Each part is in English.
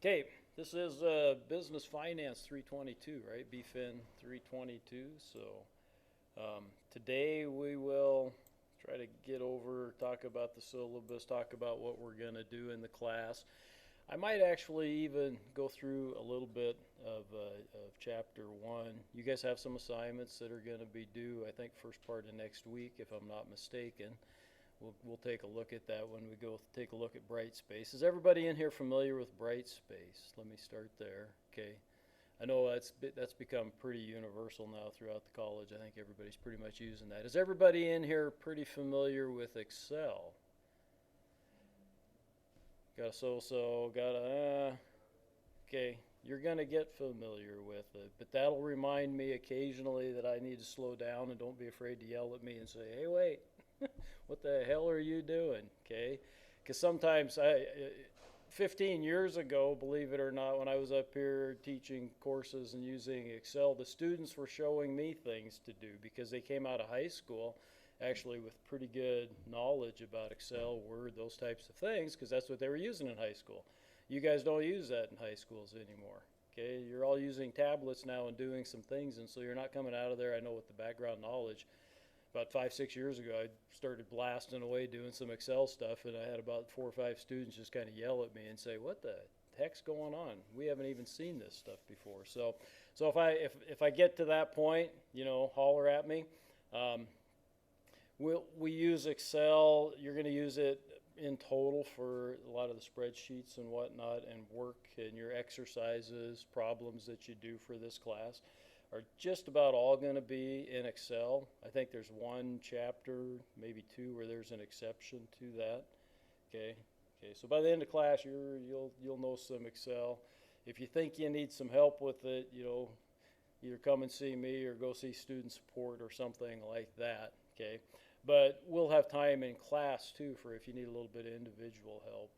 Okay, this is Business Finance 322, right? BFin 322. So today we will try to talk about the syllabus, talk about what we're going to do in the class. I might actually even go through a little bit of chapter one. You guys have some assignments that are going to be due, I think, first part of next week, if I'm not mistaken. We'll take a look at that when we go take a look at Brightspace. Is everybody in here familiar with Brightspace? Let me start there. Okay. I know that's become pretty universal now throughout the college. I think everybody's pretty much using that. Is everybody in here pretty familiar with Excel? Got a so-so, got a, okay. You're going to get familiar with it, but that'll remind me occasionally that I need to slow down, and don't be afraid to yell at me and say, hey, wait. What the hell are you doing? Okay, because sometimes 15 years ago, believe it or not, when I was up here teaching courses and using Excel, the students were showing me things to do because they came out of high school actually with pretty good knowledge about Excel, Word, those types of things, because that's what they were using in high school. You guys don't use that in high schools anymore. Okay, you're all using tablets now and doing some things, and so you're not coming out of there, I know, with the background knowledge. About 5-6 years ago, I started blasting away doing some Excel stuff, and I had about 4 or 5 students just kind of yell at me and say, "What the heck's going on? We haven't even seen this stuff before." So if I get to that point, holler at me. We use Excel. You're going to use it in total for a lot of the spreadsheets and whatnot, and work and your exercises, problems that you do for this class are just about all going to be in Excel. I think there's one chapter, maybe two, where there's an exception to that. Okay. So by the end of class, you'll know some Excel. If you think you need some help with it, either come and see me or go see student support or something like that. Okay. But we'll have time in class too for if you need a little bit of individual help.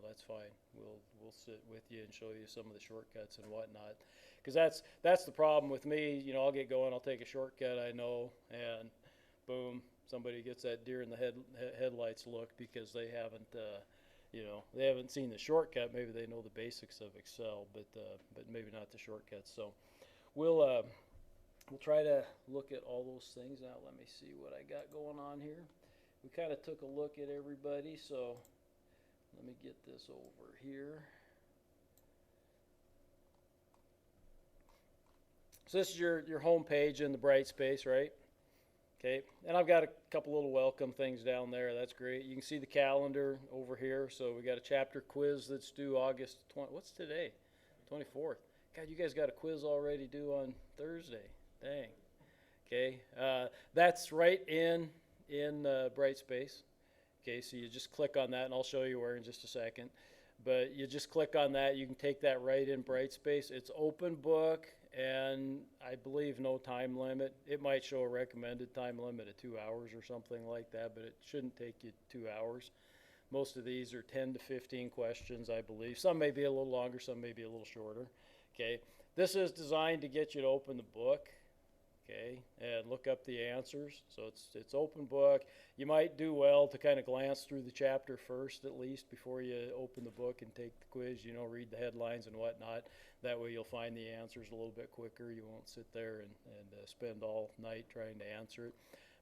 That's fine. We'll sit with you and show you some of the shortcuts and whatnot. Because that's the problem with me. I'll get going, I'll take a shortcut I know, and boom, somebody gets that deer in the headlights look because they haven't seen the shortcut. Maybe they know the basics of Excel, but maybe not the shortcuts. So we'll try to look at all those things. Now let me see what I got going on here. We kind of took a look at everybody, so let me get this over here. So this is your home page in the Brightspace, right? Okay, and I've got a couple little welcome things down there. That's great. You can see the calendar over here. So we got a chapter quiz that's due August 20. What's today? 24th. God, you guys got a quiz already due on Thursday. Dang. Okay, that's right in Brightspace. Okay, so you just click on that, and I'll show you where in just a second. But you just click on that. You can take that right in Brightspace. It's open book, and I believe no time limit. It might show a recommended time limit of 2 hours or something like that, but it shouldn't take you 2 hours. Most of these are 10 to 15 questions, I believe. Some may be a little longer, some may be a little shorter. Okay, this is designed to get you to open the book. Okay, and look up the answers. So it's open book. You might do well to kind of glance through the chapter first, at least, before you open the book and take the quiz. Read the headlines and whatnot. That way you'll find the answers a little bit quicker. You won't sit there and spend all night trying to answer it.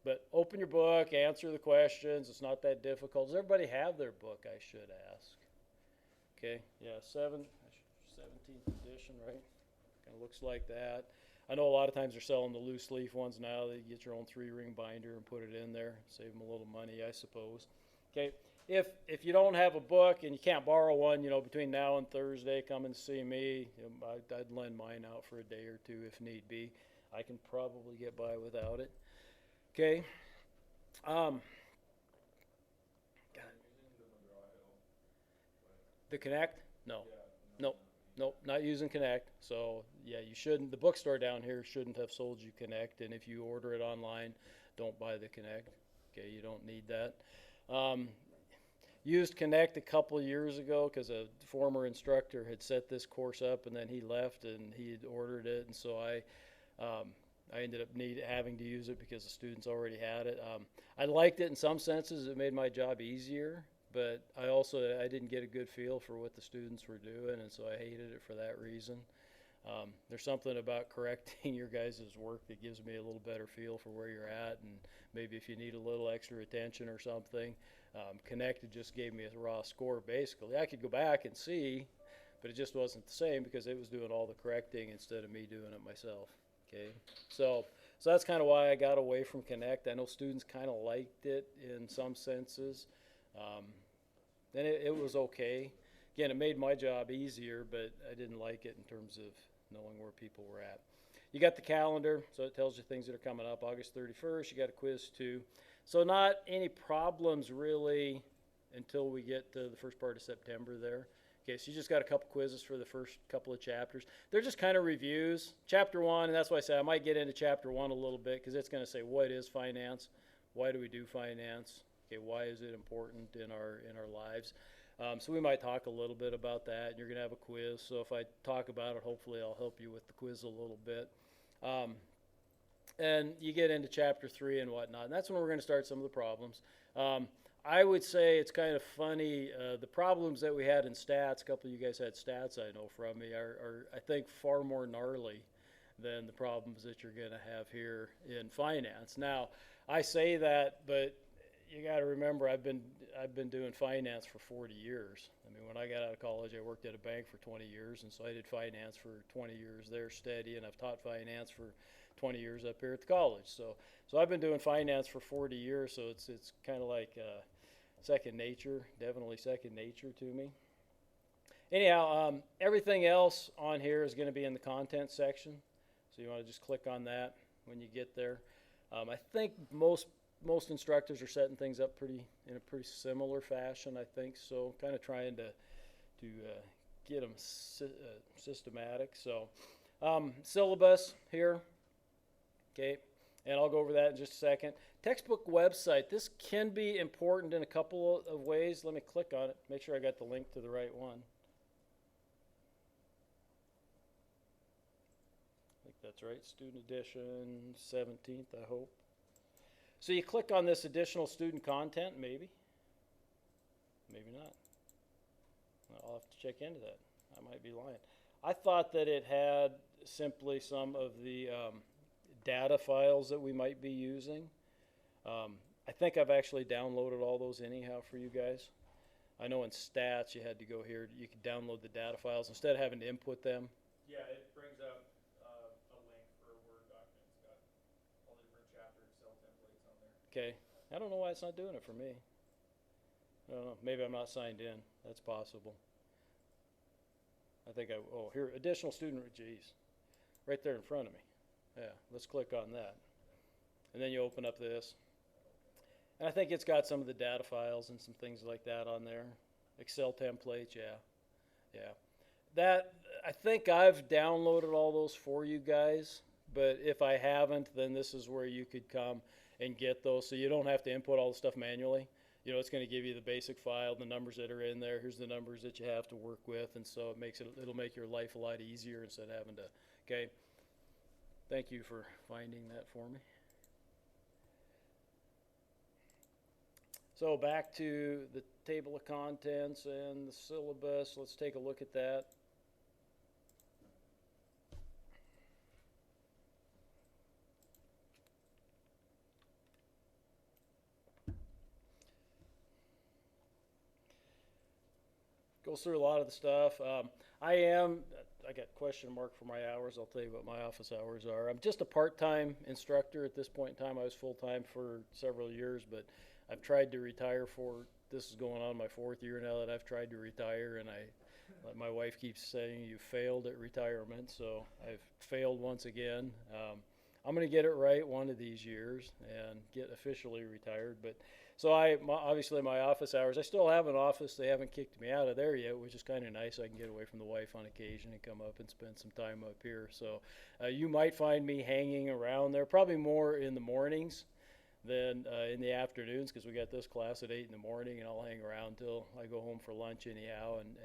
But open your book, answer the questions. It's not that difficult. Does everybody have their book, I should ask? Okay, yeah, 17th edition, right? Kind of looks like that. I know a lot of times they're selling the loose leaf ones now. They get your own 3-ring binder and put it in there. Save them a little money, I suppose. Okay, if you don't have a book and you can't borrow one, between now and Thursday, come and see me. I'd lend mine out for a day or two if need be. I can probably get by without it. Okay. The Connect? No. Nope. Nope, not using Connect. So yeah, you shouldn't. The bookstore down here shouldn't have sold you Connect. And if you order it online, don't buy the Connect. Okay, you don't need that. Used Connect a couple of years ago because a former instructor had set this course up, and then he left and he had ordered it, and so I ended up having to use it because the students already had it. I liked it in some senses. It made my job easier, but I didn't get a good feel for what the students were doing, and so I hated it for that reason. There's something about correcting your guys' work that gives me a little better feel for where you're at, and maybe if you need a little extra attention or something. Connected just gave me a raw score basically. I could go back and see, but it just wasn't the same because it was doing all the correcting instead of me doing it myself. Okay, so that's kind of why I got away from Connect. I know students kind of liked it in some senses, and it was okay. Again, it made my job easier, but I didn't like it in terms of knowing where people were at. You got the calendar, so it tells you things that are coming up. August 31st, you got a quiz too. So not any problems really until we get to the first part of September there. Okay, so you just got a couple quizzes for the first couple of chapters. They're just kind of reviews. Chapter 1, and that's why I say I might get into Chapter 1 a little bit because it's going to say what is finance, why do we do finance, okay, why is it important in our lives. So we might talk a little bit about that, and you're going to have a quiz. So if I talk about it, hopefully I'll help you with the quiz a little bit. And you get into Chapter 3 and whatnot, and that's when we're going to start some of the problems. I would say it's kind of funny, the problems that we had in stats, a couple of you guys had stats I know from me, are I think far more gnarly than the problems that you're going to have here in finance. Now, I say that, but you got to remember I've been doing finance for 40 years. I mean, when I got out of college, I worked at a bank for 20 years, and so I did finance for 20 years there steady, and I've taught finance for 20 years up here at the college. So I've been doing finance for 40 years, so it's kind of like second nature, definitely second nature to me. Anyhow, everything else on here is going to be in the content section, so you want to just click on that when you get there. I think most instructors are setting things up in a pretty similar fashion, I think, so kind of trying to get them systematic. So syllabus here, okay, and I'll go over that in just a second. Textbook website, this can be important in a couple of ways. Let me click on it, make sure I got the link to the right one. I think that's right, student edition 17th, I hope. So you click on this additional student content, maybe not. I'll have to check into that. I might be lying. I thought that it had simply some of the data files that we might be using. I think I've actually downloaded all those anyhow for you guys. I know in stats you had to go here, you could download the data files instead of having to input them. Yeah, it brings up a link for a Word document. It's got all the different chapter Excel templates on there. Okay, I don't know why it's not doing it for me. I don't know, maybe I'm not signed in, that's possible. I think here, additional student, geez, right there in front of me. Yeah, let's click on that. And then you open up this. And I think it's got some of the data files and some things like that on there. Excel templates, yeah. That, I think I've downloaded all those for you guys, but if I haven't, then this is where you could come and get those, so you don't have to input all the stuff manually. You know, it's going to give you the basic file, the numbers that are in there. Here's the numbers that you have to work with, and so it'll make your life a lot easier instead of having to, okay. Thank you for finding that for me. So back to the table of contents and the syllabus. Let's take a look at that. Goes through a lot of the stuff. I got question mark for my hours. I'll tell you what my office hours are. I'm just a part-time instructor at this point in time. I was full-time for several years, but I've tried to retire this is going on my 4th year now that I've tried to retire, and my wife keeps saying you failed at retirement, so I've failed once again. I'm going to get it right one of these years and get officially retired, but so obviously my office hours, I still have an office. They haven't kicked me out of there yet, which is kind of nice. I can get away from the wife on occasion and come up and spend some time up here. So you might find me hanging around there, probably more in the mornings than in the afternoons, because we got this class at 8 in the morning, and I'll hang around till I go home for lunch anyhow. And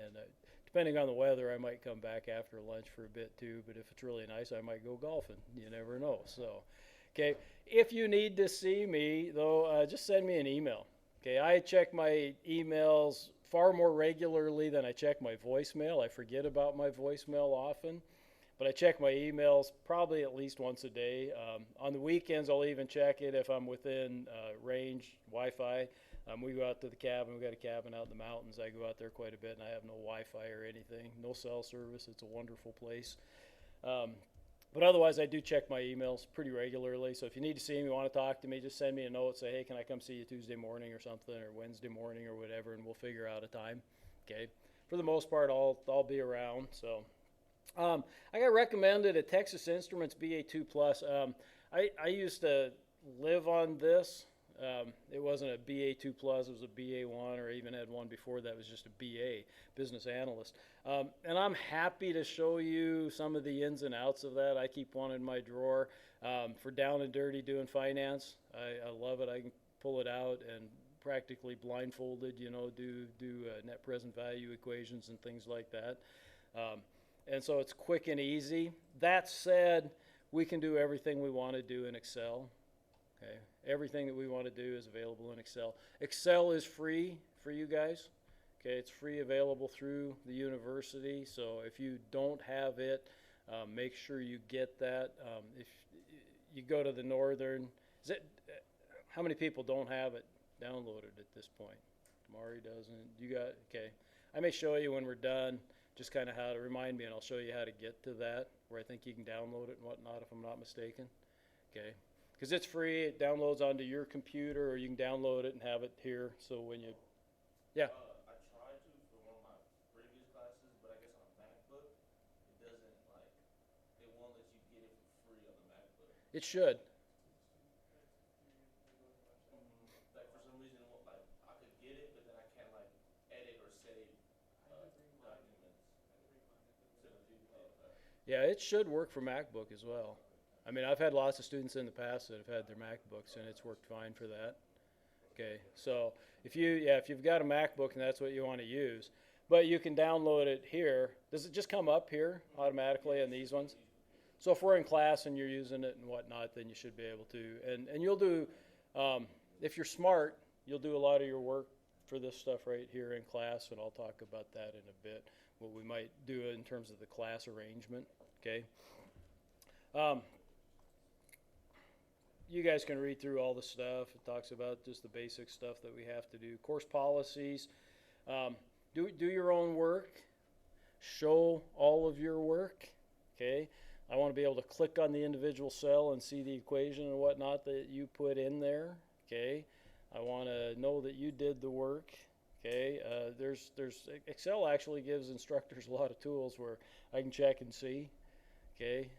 depending on the weather, I might come back after lunch for a bit too. But if it's really nice, I might go golfing. You never know. So, okay. If you need to see me, though, just send me an email. Okay, I check my emails far more regularly than I check my voicemail. I forget about my voicemail often, but I check my emails probably at least once a day. On the weekends, I'll even check it if I'm within range Wi-Fi. We go out to the cabin. We got a cabin out in the mountains. I go out there quite a bit, and I have no Wi-Fi or anything, no cell service. It's a wonderful place. Um, but otherwise, I do check my emails pretty regularly. So if you need to see me, want to talk to me, just send me a note. Say, hey, can I come see you Tuesday morning or something, or Wednesday morning or whatever, and we'll figure out a time. Okay. For the most part, I'll be around. So I got recommended a Texas Instruments BA2 Plus. I used to live on this. It wasn't a BA2 Plus, it was a BA1, or I even had one before that was just a BA, Business Analyst. And I'm happy to show you some of the ins and outs of that. I keep one in my drawer for down and dirty doing finance. I love it. I can pull it out and practically blindfolded, do net present value equations and things like that. And so it's quick and easy. That said, we can do everything we want to do in Excel. Okay, everything that we want to do is available in Excel. Excel is free for you guys. Okay, it's free, available through the university. So if you don't have it, make sure you get that. If you go to the Northern, how many people don't have it downloaded at this point? Mari doesn't. You got, okay. I may show you when we're done just kind of how to remind me, and I'll show you how to get to that, where I think you can download it and whatnot, if I'm not mistaken. Okay. Because it's free, it downloads onto your computer, or you can download it and have it here. So when you, yeah. I tried to for one of my previous classes, but I guess on a MacBook, it doesn't it won't let you get it for free on the MacBook. It should. Like for some reason, I could get it, but then I can't edit or save documents. Yeah, it should work for MacBook as well. I mean, I've had lots of students in the past that have had their MacBooks, and it's worked fine for that. Okay, so if you've got a MacBook and that's what you want to use, but you can download it here. Does it just come up here automatically on these ones? So if we're in class and you're using it and whatnot, then you should be able to. And you'll do, if you're smart, you'll do a lot of your work for this stuff right here in class, and I'll talk about that in a bit, what we might do in terms of the class arrangement. Okay. You guys can read through all the stuff. It talks about just the basic stuff that we have to do. Course policies. Do your own work. Show all of your work. Okay. I want to be able to click on the individual cell and see the equation and whatnot that you put in there. Okay. I want to know that you did the work. Okay. Excel actually gives instructors a lot of tools where I can check and see. Okay.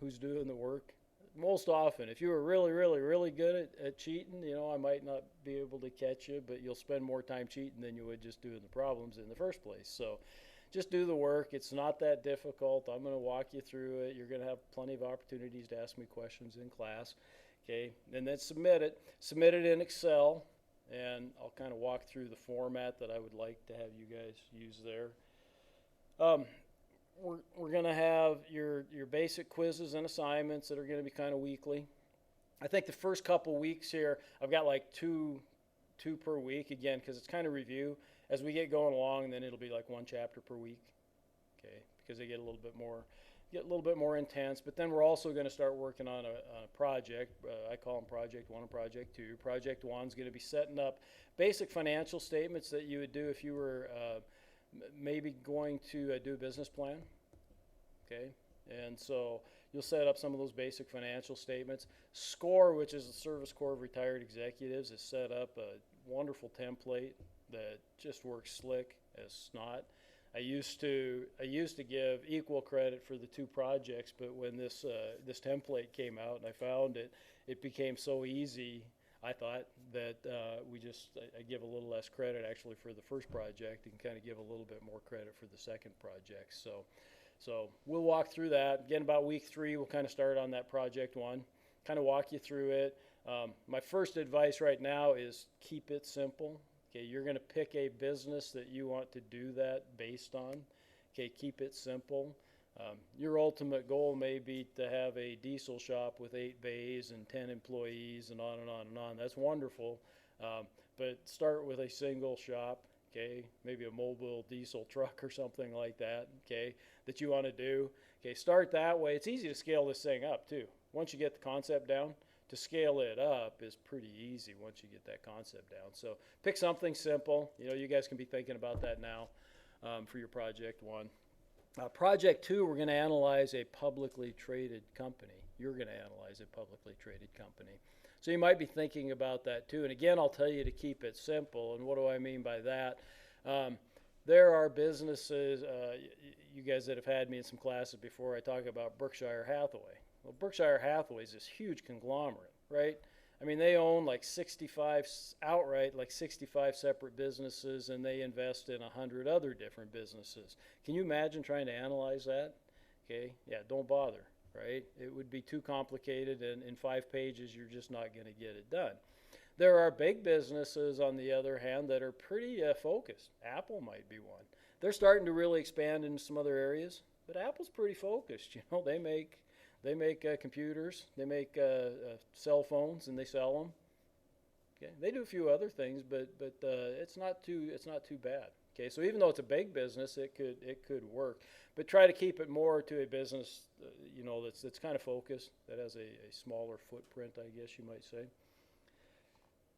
Who's doing the work? Most often, if you were really, really, really good at cheating, I might not be able to catch you, but you'll spend more time cheating than you would just doing the problems in the first place. So just do the work. It's not that difficult. I'm going to walk you through it. You're going to have plenty of opportunities to ask me questions in class. Okay, and then submit it. Submit it in Excel, and I'll kind of walk through the format that I would like to have you guys use there. We're going to have your basic quizzes and assignments that are going to be kind of weekly. I think the first couple weeks here, I've got like two per week, again, because it's kind of review. As we get going along, then it'll be like one chapter per week, okay, because they get a little bit more intense. But then we're also going to start working on a project. I call them Project 1 and Project 2. Project 1 is going to be setting up basic financial statements that you would do if you were maybe going to do a business plan, okay? And so you'll set up some of those basic financial statements. SCORE, which is the Service Corps of Retired Executives, has set up a wonderful template that just works slick as snot. I used to give equal credit for the two projects, but when this template came out and I found it became so easy. I thought that I give a little less credit actually for the first project and kind of give a little bit more credit for the second project. So we'll walk through that. Again, about week 3, we'll kind of start on that Project 1, kind of walk you through it. My first advice right now is keep it simple. Okay, you're going to pick a business that you want to do that based on. Okay, keep it simple. Your ultimate goal may be to have a diesel shop with 8 bays and 10 employees and on and on and on. That's wonderful. but start with a single shop, okay, maybe a mobile diesel truck or something like that, okay, that you want to do. Okay, start that way. It's easy to scale this thing up too. Once you get the concept down, to scale it up is pretty easy once you get that concept down. So pick something simple. You know, you guys can be thinking about that now for your project one. Project two, we're going to analyze a publicly traded company. You're going to analyze a publicly traded company. So you might be thinking about that too. And again, I'll tell you to keep it simple. And what do I mean by that? There are businesses, you guys that have had me in some classes before, I talk about Berkshire Hathaway. Well, Berkshire Hathaway is this huge conglomerate, right? I mean, they own like 65 outright, like 65 separate businesses, and they invest in 100 other different businesses. Can you imagine trying to analyze that? Okay, yeah, don't bother, right? It would be too complicated, and in 5 pages, you're just not going to get it done. There are big businesses, on the other hand, that are pretty focused. Apple might be one. They're starting to really expand into some other areas, but Apple's pretty focused. You know, they make computers, they make cell phones, and they sell them. Okay, they do a few other things, but it's not too bad. Okay, so even though it's a big business, it could work, but try to keep it more to a business, you know, that's kind of focused, that has a smaller footprint, I guess you might say.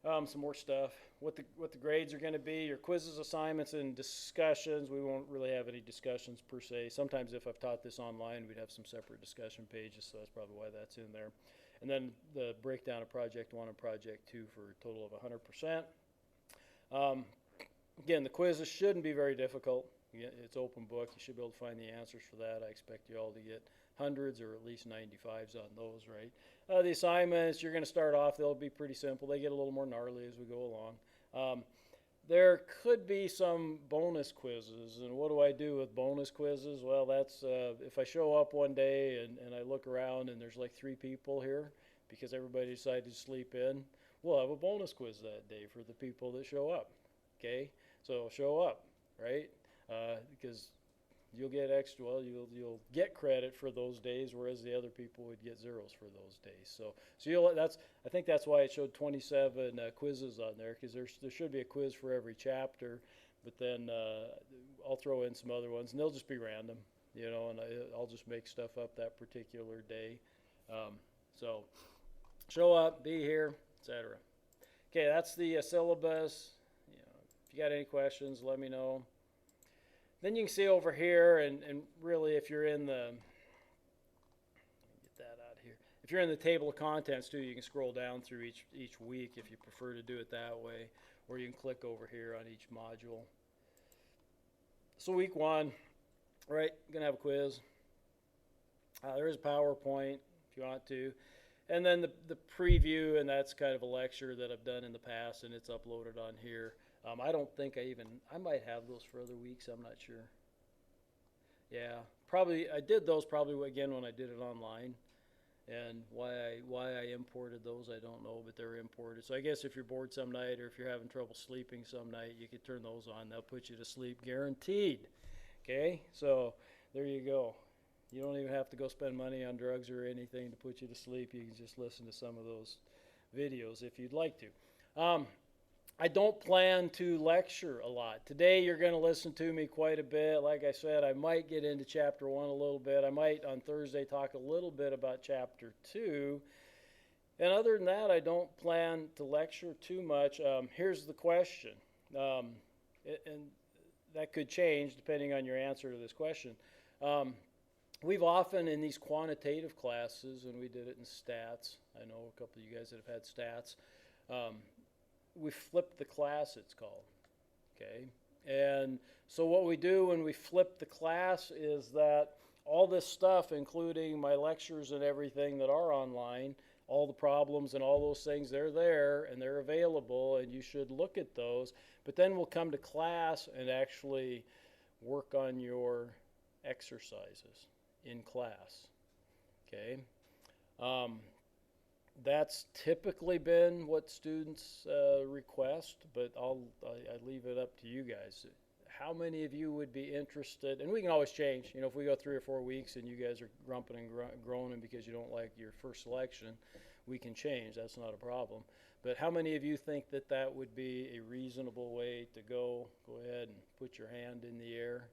Some more stuff. What the grades are going to be, your quizzes, assignments, and discussions. We won't really have any discussions per se. Sometimes if I've taught this online, we'd have some separate discussion pages, so that's probably why that's in there. And then the breakdown of Project 1 and Project 2 for a total of 100%. Again, the quizzes shouldn't be very difficult. It's open book. You should be able to find the answers for that. I expect you all to get hundreds or at least 95s on those, right? The assignments, you're going to start off, they'll be pretty simple. They get a little more gnarly as we go along. There could be some bonus quizzes, and what do I do with bonus quizzes? Well, that's if I show up one day and I look around and there's like 3 people here because everybody decided to sleep in, we'll have a bonus quiz that day for the people that show up, okay? So show up, right? Because you'll get extra, well, you'll get credit for those days, whereas the other people would get zeros for those days. So I think that's why it showed 27 quizzes on there, because there should be a quiz for every chapter, but then I'll throw in some other ones, and they'll just be random, you know, and I'll just make stuff up that particular day. So show up, be here, etc. Okay, that's the syllabus. You know, if you got any questions, let me know. Then you can see over here, and really if you're in the, get that out here. If you're in the table of contents too, you can scroll down through each week if you prefer to do it that way, or you can click over here on each module. So week 1, right, gonna have a quiz. There is a PowerPoint if you want to. And then the preview, and that's kind of a lecture that I've done in the past, and it's uploaded on here. I don't think I might have those for other weeks, I'm not sure. Yeah, probably, I did those probably again when I did it online. And why I imported those, I don't know, but they're imported. So I guess if you're bored some night or if you're having trouble sleeping some night, you could turn those on. They'll put you to sleep guaranteed. Okay, so there you go. You don't even have to go spend money on drugs or anything to put you to sleep. You can just listen to some of those videos if you'd like to. I don't plan to lecture a lot. Today you're going to listen to me quite a bit. Like I said, I might get into chapter 1 a little bit. I might on Thursday talk a little bit about chapter 2. And other than that, I don't plan to lecture too much. Here's the question, and that could change depending on your answer to this question. We've often in these quantitative classes, and we did it in stats, I know a couple of you guys that have had stats, we flip the class, it's called, okay? And so what we do when we flip the class is that all this stuff, including my lectures and everything that are online, all the problems and all those things, they're there and they're available and you should look at those. But then we'll come to class and actually work on your exercises in class, okay? That's typically been what students request, but I leave it up to you guys. How many of you would be interested, and we can always change, you know, if we go 3 or 4 weeks and you guys are grumping and groaning because you don't like your first selection, we can change, that's not a problem. But how many of you think that that would be a reasonable way to go? Go ahead and put your hand in the air.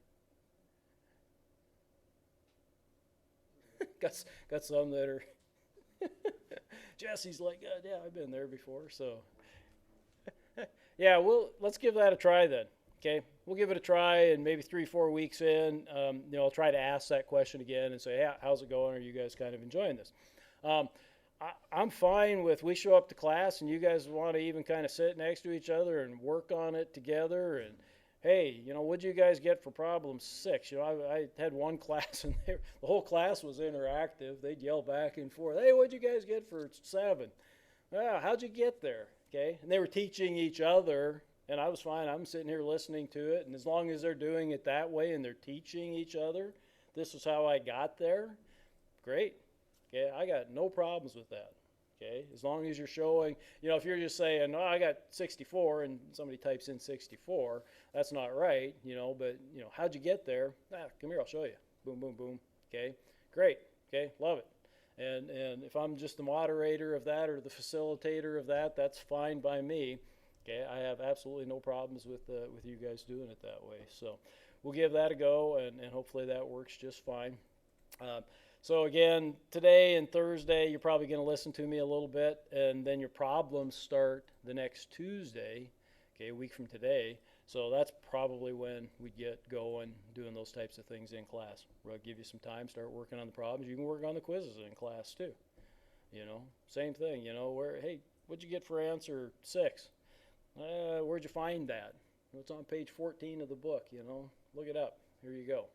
got some that are. Jesse's like, yeah, I've been there before. So, yeah, let's give that a try then. Okay, we'll give it a try, and maybe 3-4 weeks in, I'll try to ask that question again and say, hey, how's it going? Are you guys kind of enjoying this? I'm fine with we show up to class and you guys want to even kind of sit next to each other and work on it together. And hey, what'd you guys get for problem 6? I had one class and the whole class was interactive. They'd yell back and forth. Hey, what'd you guys get for 7? How'd you get there? Okay, and they were teaching each other. And I was fine. I'm sitting here listening to it. And as long as they're doing it that way and they're teaching each other, this is how I got there, great. Okay, I got no problems with that. Okay, as long as you're showing, if you're just saying, oh, I got 64 and somebody types in 64, that's not right, but, how'd you get there? Come here, I'll show you. Boom, boom, boom. Okay, great. Okay, love it. And if I'm just the moderator of that or the facilitator of that, that's fine by me. Okay, I have absolutely no problems with you guys doing it that way. So we'll give that a go, and hopefully that works just fine. So again, today and Thursday, you're probably going to listen to me a little bit, and then your problems start the next Tuesday, okay, a week from today. So that's probably when we get going doing those types of things in class. We'll give you some time, start working on the problems. You can work on the quizzes in class too. Same thing, hey, what'd you get for answer 6? Where'd you find that? It's on page 14 of the book, look it up. Here you go.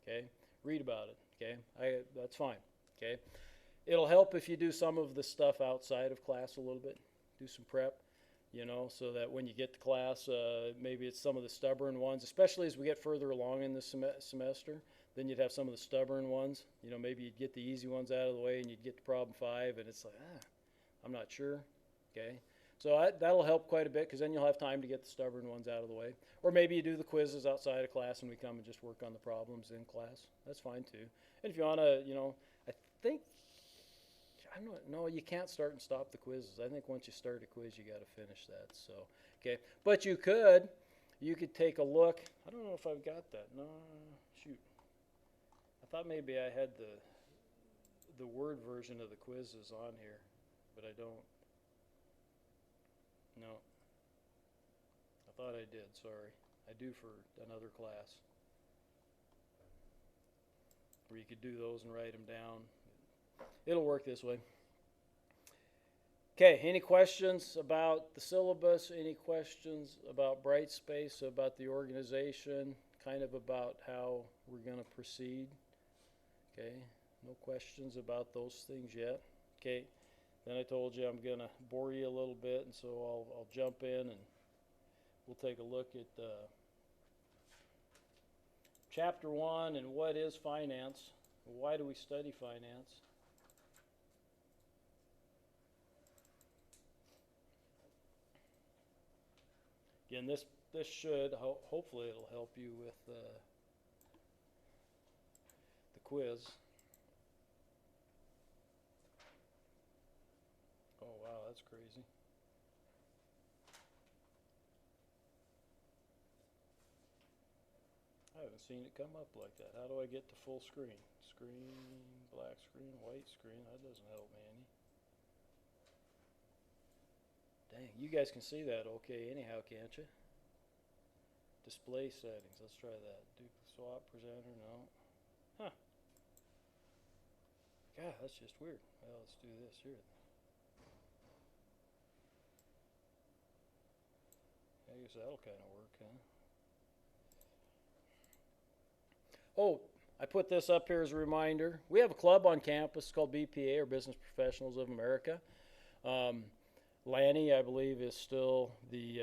Okay, read about it. Okay, that's fine. Okay, it'll help if you do some of the stuff outside of class a little bit. Do some prep, so that when you get to class, maybe it's some of the stubborn ones, especially as we get further along in the semester. Then you'd have some of the stubborn ones. Maybe you'd get the easy ones out of the way, and you'd get to problem 5, and it's like, I'm not sure. Okay. So that'll help quite a bit because then you'll have time to get the stubborn ones out of the way. Or maybe you do the quizzes outside of class and we come and just work on the problems in class. That's fine too. And if you want to, I think, I don't know, you can't start and stop the quizzes. I think once you start a quiz, you got to finish that. So, okay. But you could take a look. I don't know if I've got that. No, shoot. I thought maybe I had the Word version of the quizzes on here, but I don't. No, I thought I did, sorry. I do for another class. Where you could do those and write them down. It'll work this way. Okay, any questions about the syllabus? Any questions about Brightspace, about the organization, kind of about how we're going to proceed? Okay, no questions about those things yet. Okay. Then I told you I'm going to bore you a little bit, and so I'll jump in and we'll take a look at Chapter 1 and what is finance. Why do we study finance? Again, this should, hopefully it'll help you with the quiz. Oh, wow, that's crazy. I haven't seen it come up like that. How do I get to full screen? Screen, black screen, white screen. That doesn't help me any. Dang, you guys can see that okay anyhow, can't you? Display settings. Let's try that. Duplicate swap, presenter, no. Huh. God, that's just weird. Well, let's do this here. I guess that'll kind of work, huh? Oh, I put this up here as a reminder. We have a club on campus called BPA, or Business Professionals of America. Lanny, I believe, is still the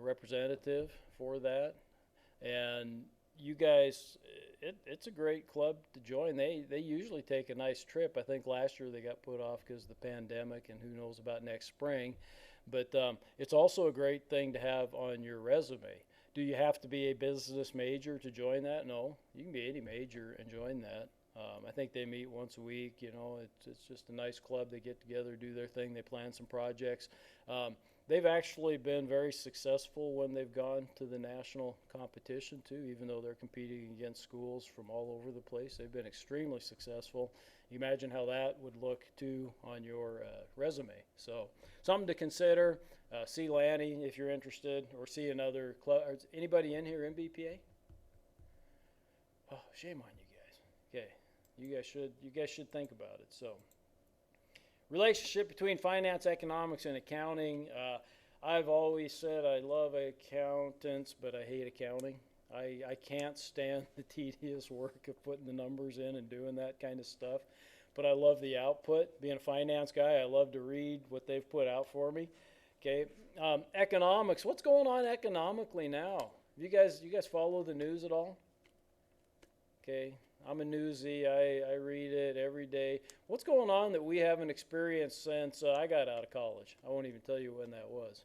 representative for that. And you guys, it's a great club to join. They usually take a nice trip. I think last year they got put off because of the pandemic, and who knows about next spring. But it's also a great thing to have on your resume. Do you have to be a business major to join that? No, you can be any major and join that. I think they meet once a week. You know, it's just a nice club. They get together, do their thing. They plan some projects. They've actually been very successful when they've gone to the national competition too, even though they're competing against schools from all over the place. They've been extremely successful. You imagine how that would look too on your resume. So something to consider. See Lanny if you're interested, or see another club. Anybody in here in BPA? Oh, shame on you guys. Okay, you guys should think about it. So, relationship between finance, economics, and accounting. I've always said I love accountants, but I hate accounting. I can't stand the tedious work of putting the numbers in and doing that kind of stuff. But I love the output. Being a finance guy, I love to read what they've put out for me. Okay, economics. What's going on economically now? You guys follow the news at all? Okay, I'm a newsie. I read it every day. What's going on that we haven't experienced since I got out of college? I won't even tell you when that was.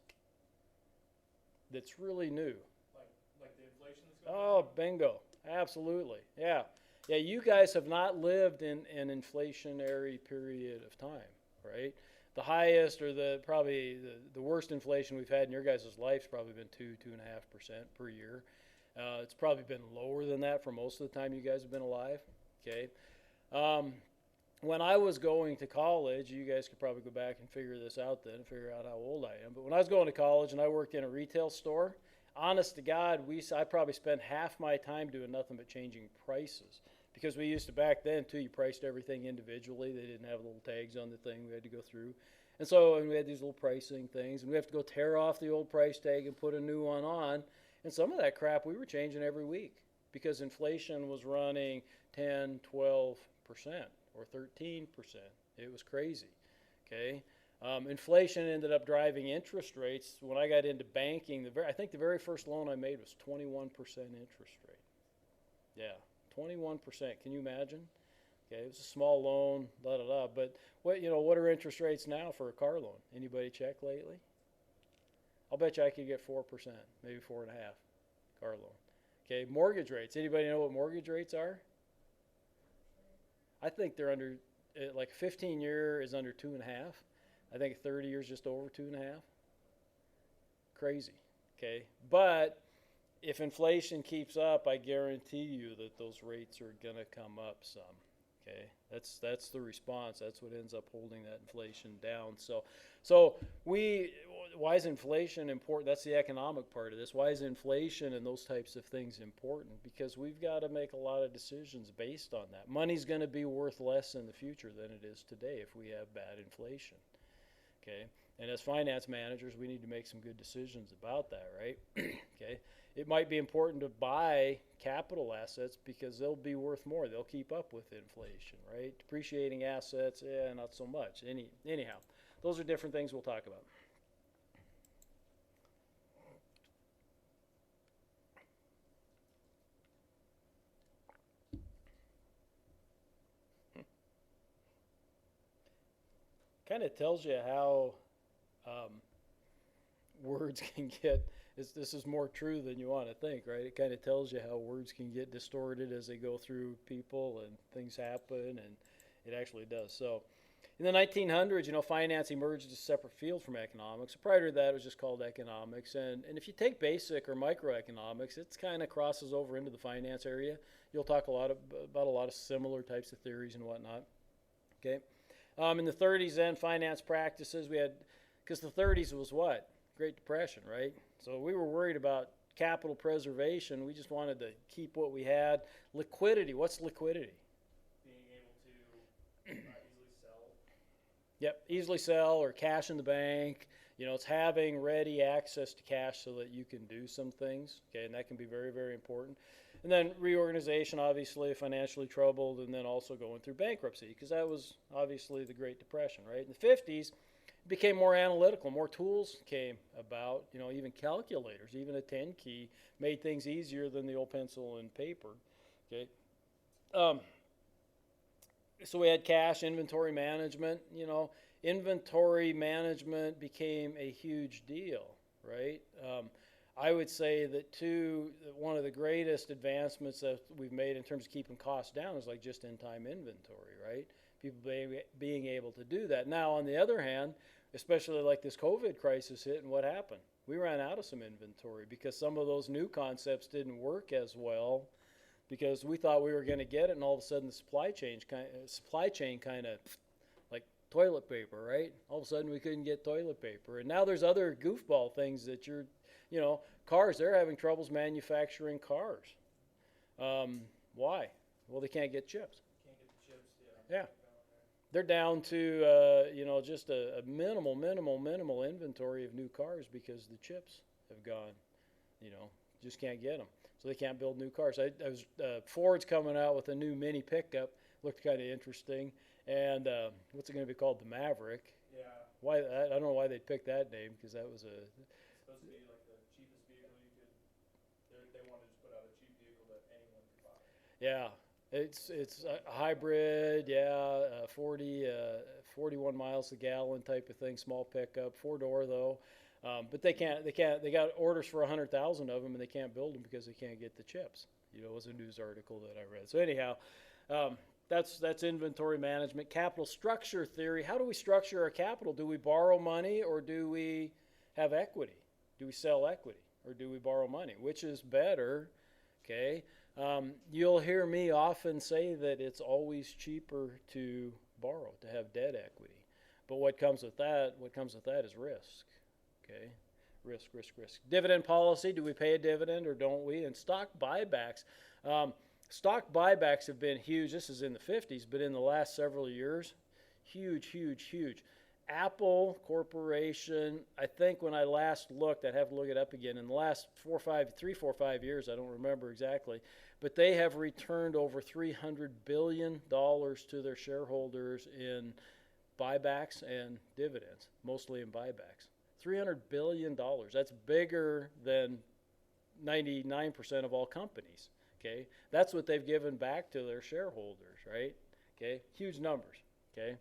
That's really new. Like the inflation that's going Oh, on? bingo. Absolutely. Yeah. Yeah, you guys have not lived in an inflationary period of time, right? The highest, or the worst inflation we've had in your guys' life's probably been 2.5% per year. It's probably been lower than that for most of the time you guys have been alive. Okay. When I was going to college, you guys could probably go back and figure this out then, figure out how old I am. But when I was going to college and I worked in a retail store, honest to God, I probably spent half my time doing nothing but changing prices. Because we used to back then too, you priced everything individually. They didn't have little tags on the thing we had to go through. And we had these little pricing things, and we have to go tear off the old price tag and put a new one on. And some of that crap we were changing every week because inflation was running 10, 12%, or 13%. It was crazy, okay? Inflation ended up driving interest rates. When I got into banking, I think the very first loan I made was 21% interest rate. Yeah, 21%. Can you imagine? Okay, it was a small loan, But what are interest rates now for a car loan? Anybody check lately? I'll bet you I could get 4%, maybe 4.5%, car loan. Okay, mortgage rates. Anybody know what mortgage rates are? I think they're under, like 15-year is under 2.5. I think 30 years just over 2.5. Crazy. Okay, but if inflation keeps up, I guarantee you that those rates are gonna come up some. Okay, that's the response. That's what ends up holding that inflation down. So why is inflation important? That's the economic part of this. Why is inflation and those types of things important? Because we've got to make a lot of decisions based on that. Money's going to be worth less in the future than it is today if we have bad inflation. Okay, and as finance managers, we need to make some good decisions about that, right? Okay, it might be important to buy capital assets because they'll be worth more. They'll keep up with inflation, right? Depreciating assets, not so much. Anyhow, those are different things we'll talk about. Kind of tells you how words can get, this is more true than you want to think, right? It kind of tells you how words can get distorted as they go through people and things happen, and it actually does. So in the 1900s, finance emerged as a separate field from economics. Prior to that, it was just called economics. And if you take basic or microeconomics, it kind of crosses over into the finance area. You'll talk about a lot of similar types of theories and whatnot. Okay. In the 30s, then, finance practices, because the 30s was what? Great Depression, right? So we were worried about capital preservation. We just wanted to keep what we had. Liquidity. What's liquidity? Being able to easily sell. Yep, easily sell or cash in the bank. It's having ready access to cash so that you can do some things. Okay, and that can be very, very important. And then reorganization, obviously, financially troubled, and then also going through bankruptcy, because that was obviously the Great Depression, right? In the 50s, it became more analytical. More tools came about, even calculators, even a 10 key made things easier than the old pencil and paper, okay? So we had cash, inventory management. Inventory management became a huge deal, right? I would say that one of the greatest advancements that we've made in terms of keeping costs down is like just-in-time inventory, right? People being able to do that. Now, on the other hand, especially like this COVID crisis hit, and what happened? We ran out of some inventory because some of those new concepts didn't work as well because we thought we were going to get it, and all of a sudden the supply chain kind of like toilet paper, right? All of a sudden we couldn't get toilet paper, and now there's other goofball things that cars, they're having troubles manufacturing cars. Why? Well, they can't get chips. Can't get the chips, Yeah. They're down to just a minimal inventory of new cars because the chips have gone. Just can't get them, so they can't build new cars. Ford's coming out with a new mini pickup, looked kind of interesting, and what's it going to be called? The Maverick. Yeah. Why? I don't know why they picked that name because that was It's supposed to be like the cheapest vehicle you could. They wanted to put out a cheap vehicle that anyone could buy. Yeah, it's a hybrid, 41 miles a gallon type of thing, small pickup, 4-door though. But they got orders for 100,000 of them and they can't build them because they can't get the chips. It was a news article that I read. So anyhow, that's inventory management. Capital structure theory. How do we structure our capital? Do we borrow money or do we have equity? Do we sell equity or do we borrow money? Which is better? Okay. You'll hear me often say that it's always cheaper to borrow, to have debt equity. But what comes with that is risk. Okay? Risk. Dividend policy, do we pay a dividend or don't we? And stock buybacks. Stock buybacks have been huge. This is in the 50s, but in the last several years, huge. Apple Corporation, I think when I last looked, I'd have to look it up again, in the last 4 or 5 years, I don't remember exactly, but they have returned over $300 billion to their shareholders in buybacks and dividends, mostly in buybacks. $300 billion, that's bigger than 99% of all companies, okay? That's what they've given back to their shareholders, right? Okay, huge numbers, okay?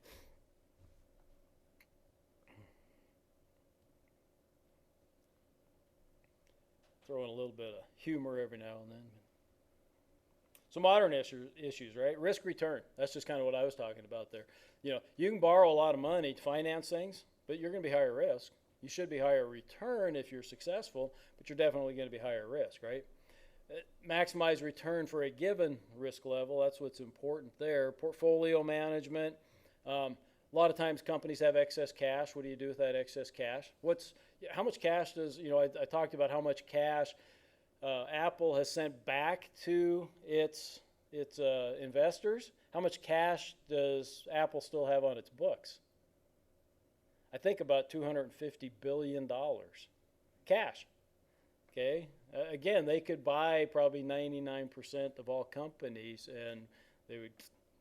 Throw in a little bit of humor every now and then. So modern issues, right? Risk return. That's just kind of what I was talking about there. You can borrow a lot of money to finance things, but you're going to be higher risk. You should be higher return if you're successful, but you're definitely going to be higher risk, right? Maximize return for a given risk level. That's what's important there. Portfolio management. A lot of times companies have excess cash. What do you do with that excess cash? How much cash does, I talked about how much cash Apple has sent back to its investors. How much cash does Apple still have on its books? I think about $250 billion cash. Okay? Again, they could buy probably 99% of all companies and they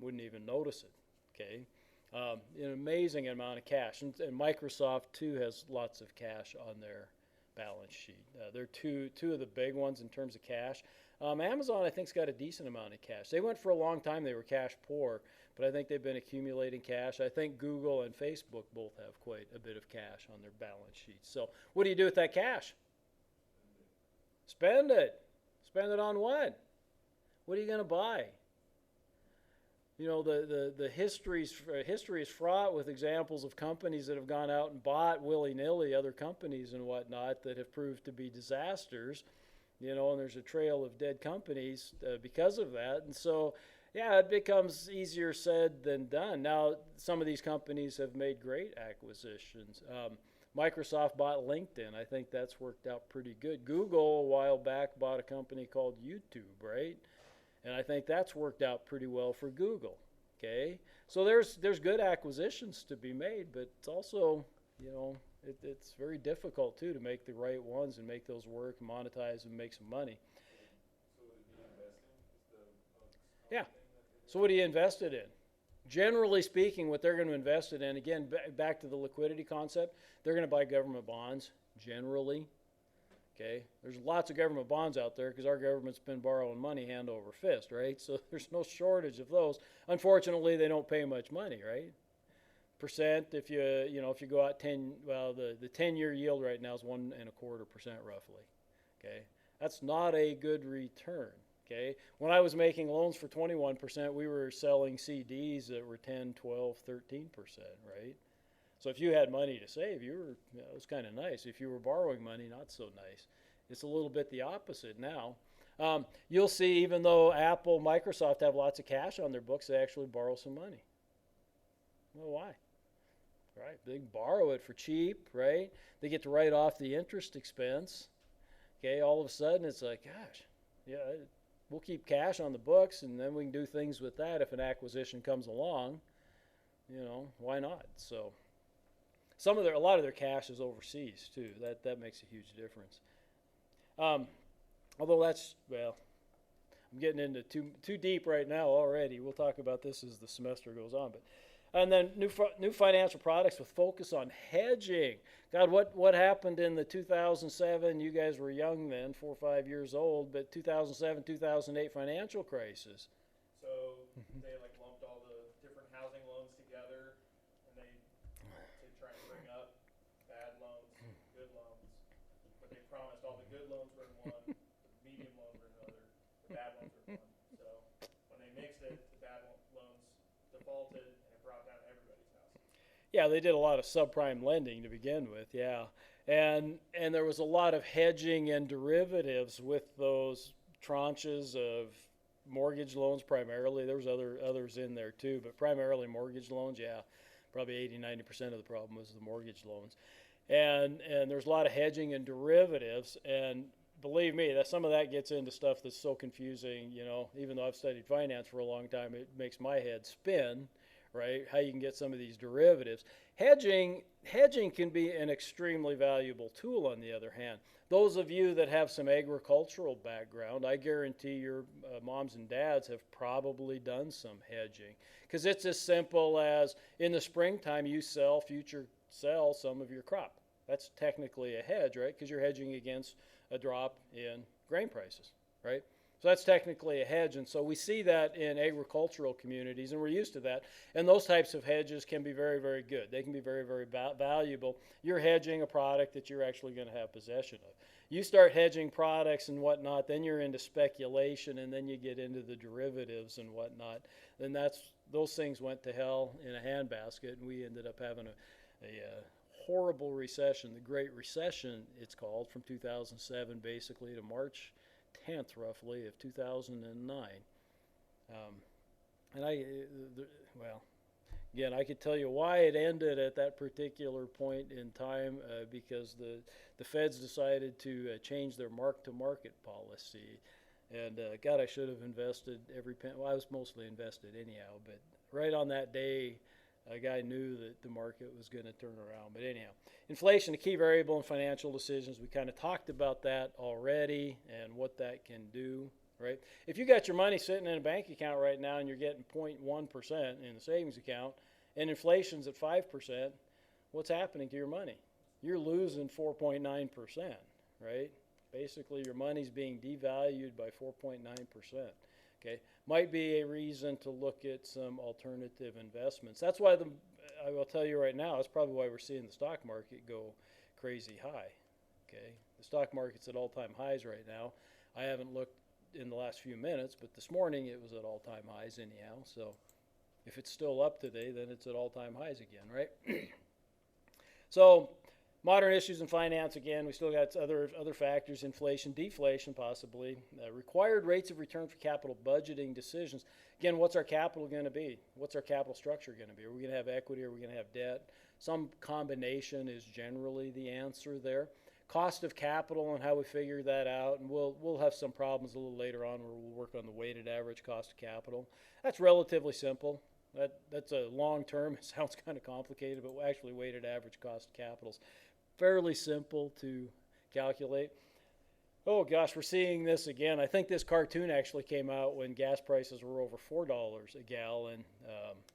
wouldn't even notice it. Okay? An amazing amount of cash. And Microsoft, too, has lots of cash on their balance sheet. They're two of the big ones in terms of cash. Amazon, I think, has got a decent amount of cash. They went for a long time, they were cash poor, but I think they've been accumulating cash. I think Google and Facebook both have quite a bit of cash on their balance sheets. So what do you do with that cash? Spend it. Spend it on what? What are you going to buy? The history is fraught with examples of companies that have gone out and bought willy-nilly other companies and whatnot that have proved to be disasters, and there's a trail of dead companies because of that. And so, it becomes easier said than done. Now, some of these companies have made great acquisitions. Microsoft bought LinkedIn. I think that's worked out pretty good. Google, a while back, bought a company called YouTube, right? And I think that's worked out pretty well for Google, okay? So there's good acquisitions to be made, but it's also, it's very difficult, too, to make the right ones and make those work, monetize, and make some money. So would it be investing? Yeah. So what are you invested in? Generally speaking, what they're going to invest it in, again, back to the liquidity concept, they're going to buy government bonds, generally. Okay, there's lots of government bonds out there because our government's been borrowing money hand over fist, right? So there's no shortage of those. Unfortunately, they don't pay much money, right? Percent, if you go out the 10-year yield right now is 1.25% roughly. Okay, that's not a good return. Okay, when I was making loans for 21%, we were selling CDs that were 10, 12, 13%, right? So if you had money to save, it was kind of nice. If you were borrowing money, not so nice. It's a little bit the opposite now. You'll see, even though Apple, Microsoft have lots of cash on their books, they actually borrow some money. Well, why? Right, they borrow it for cheap, right? They get to write off the interest expense. Okay, all of a sudden it's like, gosh, yeah, we'll keep cash on the books, and then we can do things with that if an acquisition comes along. Why not? So a lot of their cash is overseas too. That makes a huge difference. Although I'm getting into too deep right now already. We'll talk about this as the semester goes on. And then new financial products with focus on hedging. God, what happened in the 2007? You guys were young then, 4 or 5 years old, but 2007, 2008 financial crisis. So they lumped all the different housing loans together, and they try and bring up bad loans, good loans. But they promised all the good loans were in one, the medium loans were in another, the bad ones were in one. So when they mixed it, the bad loans defaulted, and it brought down everybody's house. Yeah, they did a lot of subprime lending to begin with, yeah. And there was a lot of hedging and derivatives with those tranches of mortgage loans primarily. There was others in there too, but primarily mortgage loans, yeah. Probably 80-90% of the problem was the mortgage loans. And there's a lot of hedging and derivatives, and believe me, some of that gets into stuff that's so confusing, even though I've studied finance for a long time, it makes my head spin, right? How you can get some of these derivatives. Hedging can be an extremely valuable tool, on the other hand. Those of you that have some agricultural background, I guarantee your moms and dads have probably done some hedging, because it's as simple as in the springtime you sell some of your crop. That's technically a hedge, right? Because you're hedging against a drop in grain prices, right? So that's technically a hedge, and so we see that in agricultural communities, and we're used to that. And those types of hedges can be very, very good. They can be very, very valuable. You're hedging a product that you're actually going to have possession of. You start hedging products and whatnot, then you're into speculation, and then you get into the derivatives and whatnot. Then those things went to hell in a handbasket, and we ended up having a horrible recession, the Great Recession, it's called, from 2007 basically to March 10th, roughly, of 2009. Again, I could tell you why it ended at that particular point in time, because the Feds decided to change their mark-to-market policy. And God, I should have invested every penny. Well, I was mostly invested anyhow, but right on that day, a guy knew that the market was going to turn around. But anyhow, inflation, a key variable in financial decisions. We kind of talked about that already and what that can do, right? If you got your money sitting in a bank account right now and you're getting 0.1% in the savings account and inflation's at 5%, what's happening to your money? You're losing 4.9%, right? Basically, your money's being devalued by 4.9%. Okay, might be a reason to look at some alternative investments. That's why I will tell you right now, that's probably why we're seeing the stock market go crazy high. Okay, the stock market's at all-time highs right now. I haven't looked in the last few minutes, but this morning it was at all-time highs anyhow. So if it's still up today, then it's at all-time highs again, right? So modern issues in finance, again, we still got other factors, inflation, deflation possibly, required rates of return for capital budgeting decisions. Again, what's our capital going to be? What's our capital structure going to be? Are we going to have equity? Are we going to have debt? Some combination is generally the answer there. Cost of capital and how we figure that out, and we'll have some problems a little later on where we'll work on the weighted average cost of capital. That's relatively simple. That's a long term. It sounds kind of complicated, but actually weighted average cost of capital is fairly simple to calculate. Oh gosh, we're seeing this again. I think this cartoon actually came out when gas prices were over $4 a gallon.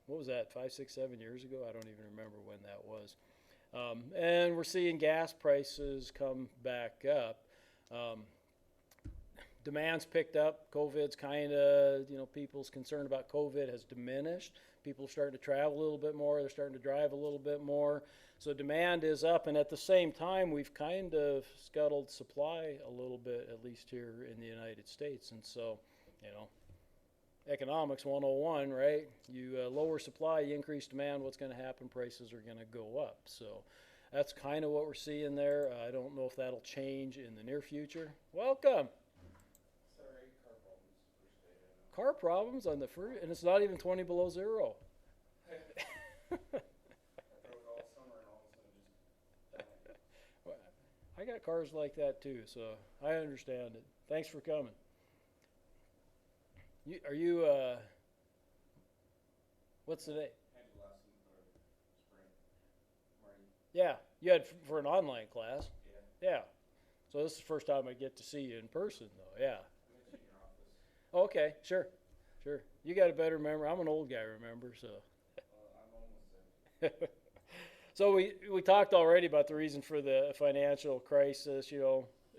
What was that, 5, 6, 7 years ago? I don't even remember when that was. And we're seeing gas prices come back up. Demand's picked up. COVID's kind of, people's concern about COVID has diminished. People are starting to travel a little bit more. They're starting to drive a little bit more. So demand is up, and at the same time, we've kind of scuttled supply a little bit, at least here in the United States. And so, economics 101, right? You lower supply, you increase demand, what's going to happen? Prices are going to go up. So that's kind of what we're seeing there. I don't know if that'll change in the near future. Welcome. Sorry, car problems first day. Car problems on the first, and it's not even 20 below zero. I drove all summer and all of a sudden just died. I got cars like that too, so I understand it. Thanks for coming. Are you, what's the day? Had you last spring, Marty? Yeah, you had for an online class. Yeah. Yeah. So this is the first time I get to see you in person, though. Yeah. I met you in your office. Okay, sure. You got a better memory. I'm an old guy, remember, so. I'm almost there. So we talked already about the reason for the financial crisis,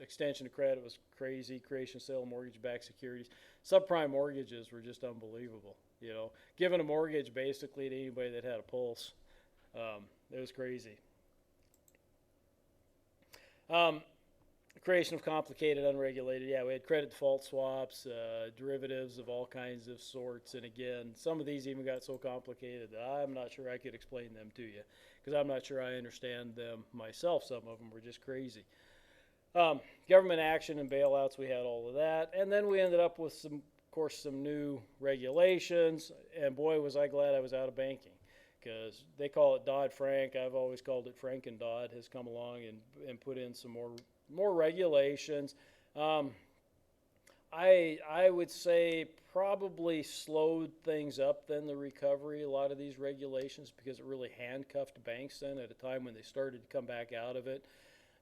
extension of credit was crazy, creation of sale of mortgage-backed securities. Subprime mortgages were just unbelievable, Giving a mortgage basically to anybody that had a pulse. It was crazy. Creation of complicated, unregulated, we had credit default swaps, derivatives of all kinds of sorts, and again, some of these even got so complicated that I'm not sure I could explain them to you, because I'm not sure I understand them myself. Some of them were just crazy. Government action and bailouts, we had all of that, and then we ended up with some new regulations, and boy was I glad I was out of banking, because they call it Dodd-Frank. I've always called it Franken-Dodd, has come along and put in some more regulations. I would say probably slowed things up then, the recovery, a lot of these regulations, because it really handcuffed banks then at a time when they started to come back out of it.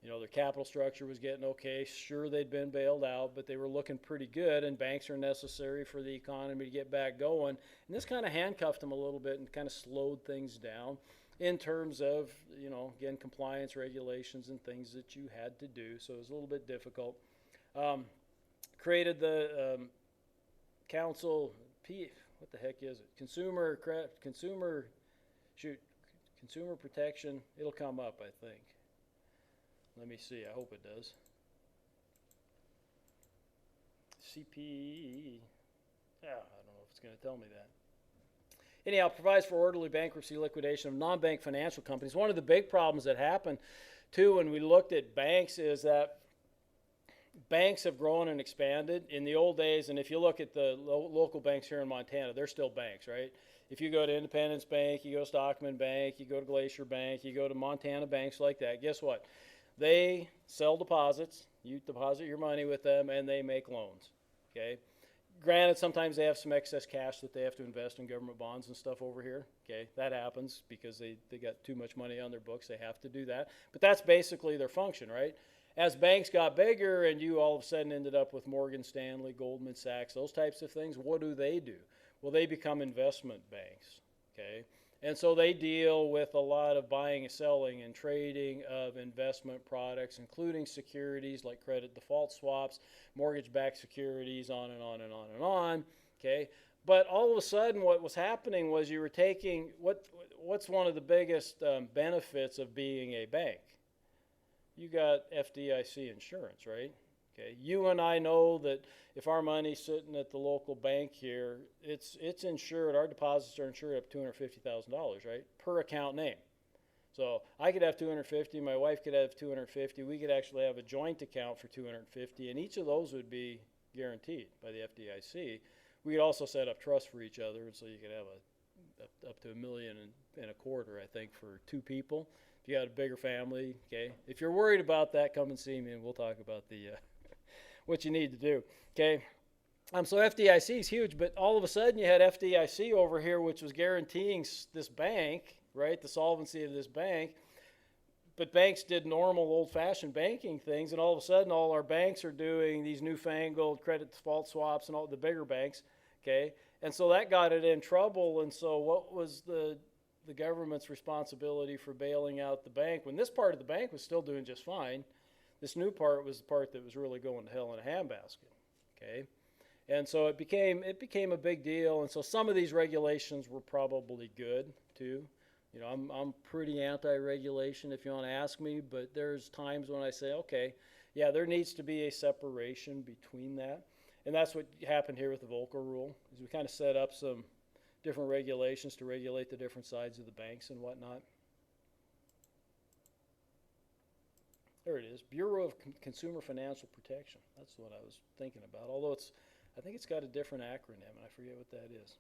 Their capital structure was getting okay. Sure, they'd been bailed out, but they were looking pretty good, and banks are necessary for the economy to get back going. And this kind of handcuffed them a little bit and kind of slowed things down in terms of, again, compliance regulations and things that you had to do. So it was a little bit difficult. Created the council, what the heck is it? Consumer protection. It'll come up, I think. Let me see. I hope it does. CPE. I don't know if it's going to tell me that. Anyhow, provides for orderly bankruptcy liquidation of non-bank financial companies. One of the big problems that happened, too, when we looked at banks is that banks have grown and expanded. In the old days, and if you look at the local banks here in Montana, they're still banks, right? If you go to Independence Bank, you go to Stockman Bank, you go to Glacier Bank, you go to Montana banks like that, guess what? They sell deposits. You deposit your money with them, and they make loans, okay? Granted, sometimes they have some excess cash that they have to invest in government bonds and stuff over here. Okay, that happens because they got too much money on their books. They have to do that. But that's basically their function, right? As banks got bigger and you all of a sudden ended up with Morgan Stanley, Goldman Sachs, those types of things, what do? Well, they become investment banks, okay? And so they deal with a lot of buying and selling and trading of investment products, including securities like credit default swaps, mortgage-backed securities, on and on and on and on, okay? But all of a sudden what was happening was you were taking, what's one of the biggest benefits of being a bank? You got FDIC insurance, right? Okay, you and I know that if our money's sitting at the local bank here, it's insured. Our deposits are insured up to $250,000, right, per account name. So I could have $250,000. My wife could have $250,000. We could actually have a joint account for $250,000, and each of those would be guaranteed by the FDIC. We could also set up trusts for each other, and so you could have up to $1.25 million, I think, for two people. If you had a bigger family, okay. If you're worried about that, come and see me, and we'll talk about the what you need to do, okay? So FDIC is huge, but all of a sudden you had FDIC over here, which was guaranteeing this bank, right, the solvency of this bank. But banks did normal old-fashioned banking things, and all of a sudden all our banks are doing these newfangled credit default swaps and all the bigger banks, okay? And so that got it in trouble, and so what was the government's responsibility for bailing out the bank when this part of the bank was still doing just fine? This new part was the part that was really going to hell in a handbasket, okay? And so it became a big deal, and so some of these regulations were probably good too. You know, I'm pretty anti-regulation if you want to ask me, but there's times when I say, okay, yeah, there needs to be a separation between that, and that's what happened here with the Volcker rule. Is we kind of set up some different regulations to regulate the different sides of the banks and whatnot. There it is, Bureau of Consumer Financial Protection. That's what I was thinking about. Although I think it's got a different acronym, and I forget what that is.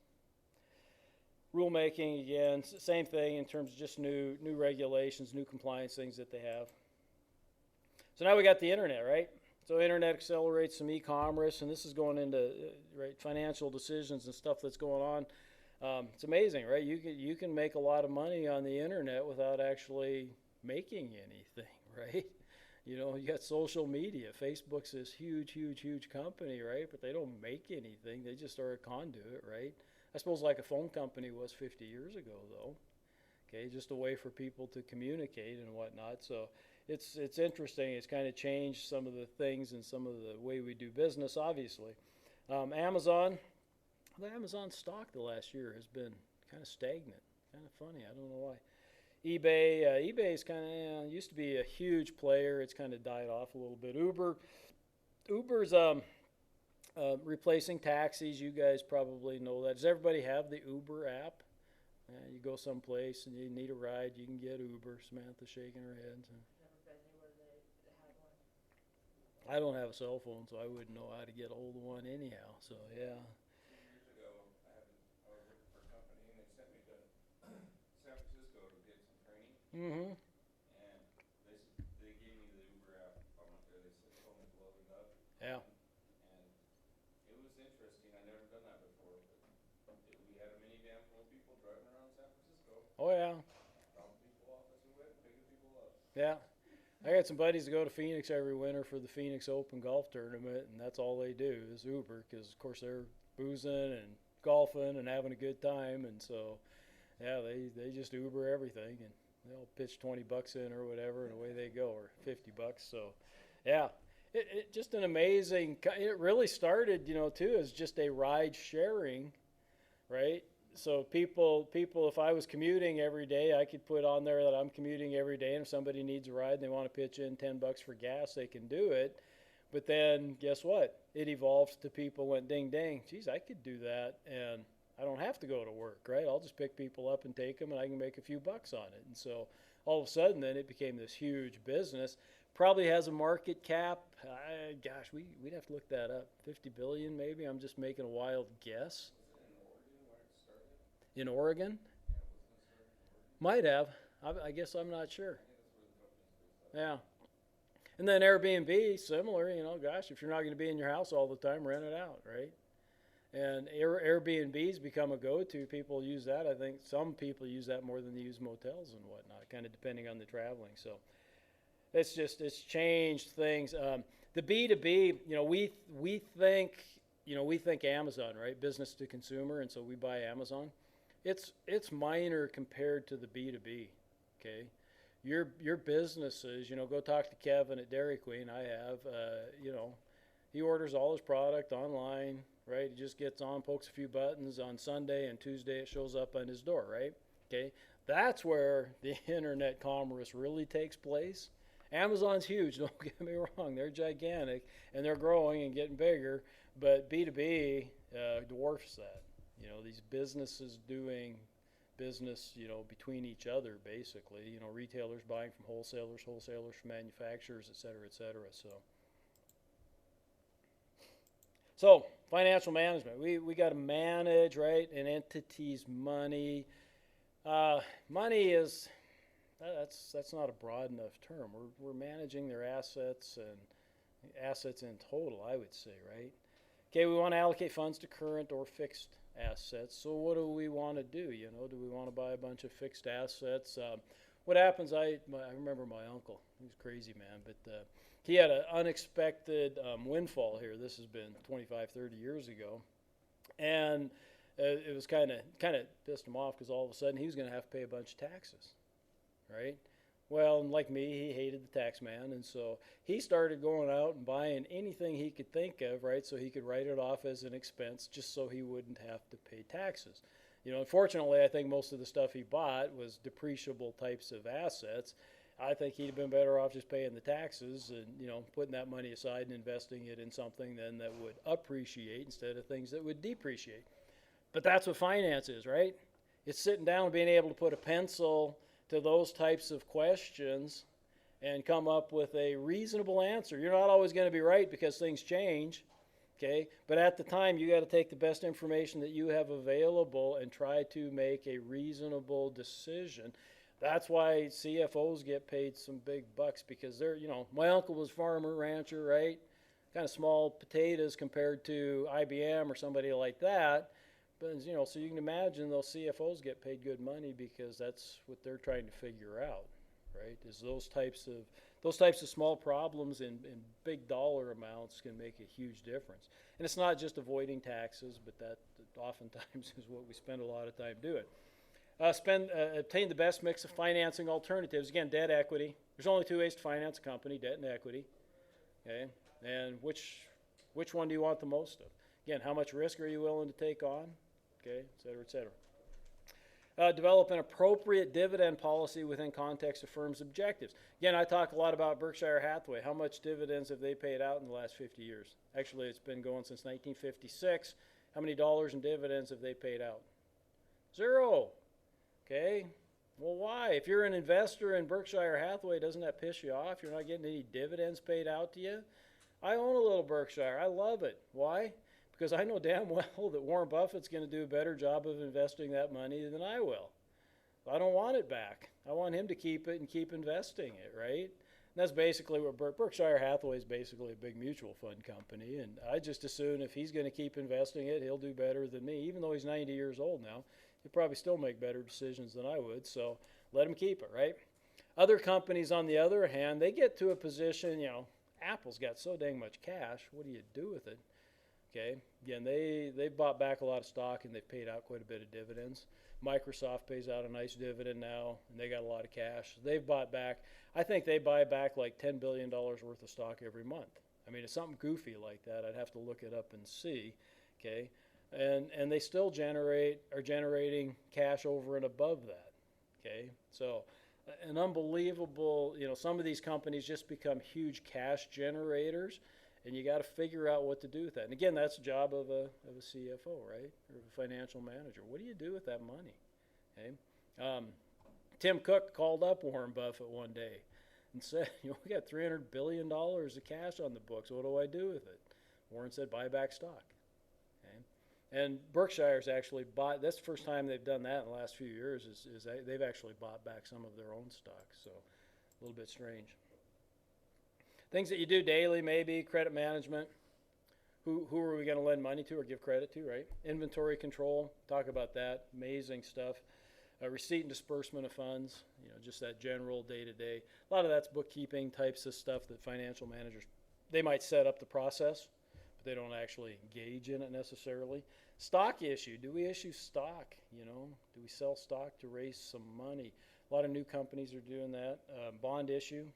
Rulemaking, again, same thing in terms of just new regulations, new compliance things that they have. So now we got the internet, right? So internet accelerates some e-commerce, and this is going into right financial decisions and stuff that's going on. It's amazing, right? You can make a lot of money on the internet without actually making anything, right? You know, you got social media. Facebook's this huge company, right? But they don't make anything. They just are a conduit, right? I suppose like a phone company was 50 years ago, though. Okay, just a way for people to communicate and whatnot. So it's interesting. It's kind of changed some of the things and some of the way we do business, obviously. Amazon, the Amazon stock the last year has been kind of stagnant. Kind of funny. I don't know why. eBay is kind of used to be a huge player. It's kind of died off a little bit. Uber's replacing taxis. You guys probably know that. Does everybody have the Uber app? You go someplace and you need a ride, you can get Uber. Samantha's shaking her head. So. I don't have a cell phone, so I wouldn't know how to get a hold of one anyhow. So yeah. Years ago, I was working for a company, and they sent me to San Francisco to get some training. Mm-hmm. And they gave me the Uber app on my there. They told me to load it up. Yeah. And it was interesting. I'd never done that before. But we had a minivan full of people driving around San Francisco, Oh yeah. dropping people off as we went, picking people up. Yeah. I got some buddies that go to Phoenix every winter for the Phoenix Open golf tournament, and that's all they do is Uber, because of course they're boozing and golfing and having a good time, and so yeah, they just Uber everything, and they'll pitch $20 in or whatever, and away they go, or $50. So yeah, it just an amazing. It really started, you know, too, as just a ride sharing, right? So people, if I was commuting every day, I could put on there that I'm commuting every day, and if somebody needs a ride and they want to pitch in $10 for gas, they can do it. But then guess what? It evolves to people went ding dang, geez, I could do that, and I don't have to go to work, right? I'll just pick people up and take them, and I can make a few bucks on it. And so all of a sudden, then it became this huge business. Probably has a market cap. Gosh, we'd have to look that up. 50 billion, maybe. I'm just making a wild guess. In Oregon? Might have. I guess I'm not sure. Yeah. And then Airbnb, similar, you know, gosh, if you're not going to be in your house all the time, rent it out, right? And Airbnb's become a go-to. People use that. I think some people use that more than they use motels and whatnot, kind of depending on the traveling. So it's changed things. The B2B, you know, we think Amazon, right? Business to consumer, and so we buy Amazon. It's minor compared to the B2B, okay? Your businesses, you know, go talk to Kevin at Dairy Queen. I have, you know, he orders all his product online, right? He just gets on, pokes a few buttons on Sunday, and Tuesday it shows up on his door, right? Okay, that's where the internet commerce really takes place. Amazon's huge, don't get me wrong. They're gigantic, and they're growing and getting bigger, but B2B dwarfs that. You know, these businesses doing business, you know, between each other, basically. You know, retailers buying from wholesalers from manufacturers, et cetera, So financial management. We got to manage, right, an entity's money. Money is, that's not a broad enough term. We're managing their assets and assets in total, I would say, right? Okay, we want to allocate funds to current or fixed assets. So what do we want to do? You know, do we want to buy a bunch of fixed assets? What happens? I remember my uncle. He was a crazy man, but he had an unexpected windfall here. This has been 25, 30 years ago, and it was kind of pissed him off because all of a sudden he was going to have to pay a bunch of taxes, right? Well, and like me, he hated the tax man, and so he started going out and buying anything he could think of, right, so he could write it off as an expense just so he wouldn't have to pay taxes. Unfortunately, I think most of the stuff he bought was depreciable types of assets. I think he'd have been better off just paying the taxes and, putting that money aside and investing it in something then that would appreciate instead of things that would depreciate. But that's what finance is, right? It's sitting down and being able to put a pencil to those types of questions and come up with a reasonable answer. You're not always going to be right because things change, okay? But at the time, you got to take the best information that you have available and try to make a reasonable decision. That's why CFOs get paid some big bucks because they're, my uncle was farmer, rancher, right? Kind of small potatoes compared to IBM or somebody like that. But, so you can imagine those CFOs get paid good money because that's what they're trying to figure out, right? Is those types of small problems in big dollar amounts can make a huge difference. And it's not just avoiding taxes, but that oftentimes is what we spend a lot of time doing. Obtain the best mix of financing alternatives. Again, debt, equity. There's only two ways to finance a company: debt and equity. Okay, and which one do you want the most of? Again, how much risk are you willing to take on? Okay, et cetera, et cetera. Develop an appropriate dividend policy within context of firm's objectives. Again, I talk a lot about Berkshire Hathaway. How much dividends have they paid out in the last 50 years? Actually, it's been going since 1956. How many dollars in dividends have they paid out? 0. Okay, well, why? If you're an investor in Berkshire Hathaway, doesn't that piss you off? You're not getting any dividends paid out to you? I own a little Berkshire. I love it. Why? Because I know damn well that Warren Buffett's going to do a better job of investing that money than I will. I don't want it back. I want him to keep it and keep investing it, right? And that's basically what Berkshire Hathaway is basically a big mutual fund company, and I just assume if he's going to keep investing it, he'll do better than me. Even though he's 90 years old now, he'll probably still make better decisions than I would, so let him keep it, right? Other companies, on the other hand, they get to a position, Apple's got so dang much cash, what do you do with it? Okay, again, they've bought back a lot of stock and they've paid out quite a bit of dividends. Microsoft pays out a nice dividend now, and they got a lot of cash. They've bought back, I think they buy back like $10 billion worth of stock every month. I mean, it's something goofy like that. I'd have to look it up and see, okay? And they still are generating cash over and above that, okay? So an unbelievable, some of these companies just become huge cash generators, and you got to figure out what to do with that. And again, that's the job of a CFO, right, or a financial manager. What do you do with that money? Okay. Tim Cook called up Warren Buffett one day and said, we got $300 billion of cash on the books. What do I do with it? Warren said, buy back stock. Okay. And Berkshire's actually bought, that's the first time they've done that in the last few years, is they've actually bought back some of their own stock. So a little bit strange. Things that you do daily, maybe credit management. Who are we going to lend money to or give credit to, right? Inventory control, talk about that. Amazing stuff. Receipt and disbursement of funds, just that general day-to-day. A lot of that's bookkeeping types of stuff that financial managers, they might set up the process, but they don't actually engage in it necessarily. Stock issue. Do we issue stock? Do we sell stock to raise some money? A lot of new companies are doing that. Bond issue.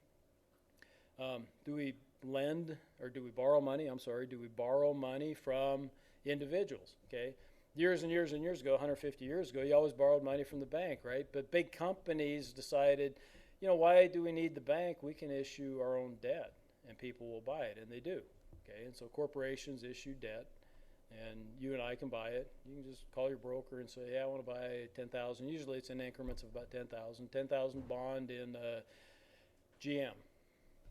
Do we lend or do we borrow money? Do we borrow money from individuals? Okay. Years and years and years ago, 150 years ago, you always borrowed money from the bank, right? But big companies decided, why do we need the bank? We can issue our own debt and people will buy it, and they do. Okay. And so corporations issue debt and you and I can buy it. You can just call your broker and say, yeah, I want to buy 10,000. Usually it's in increments of about 10,000. 10,000 bond in GM.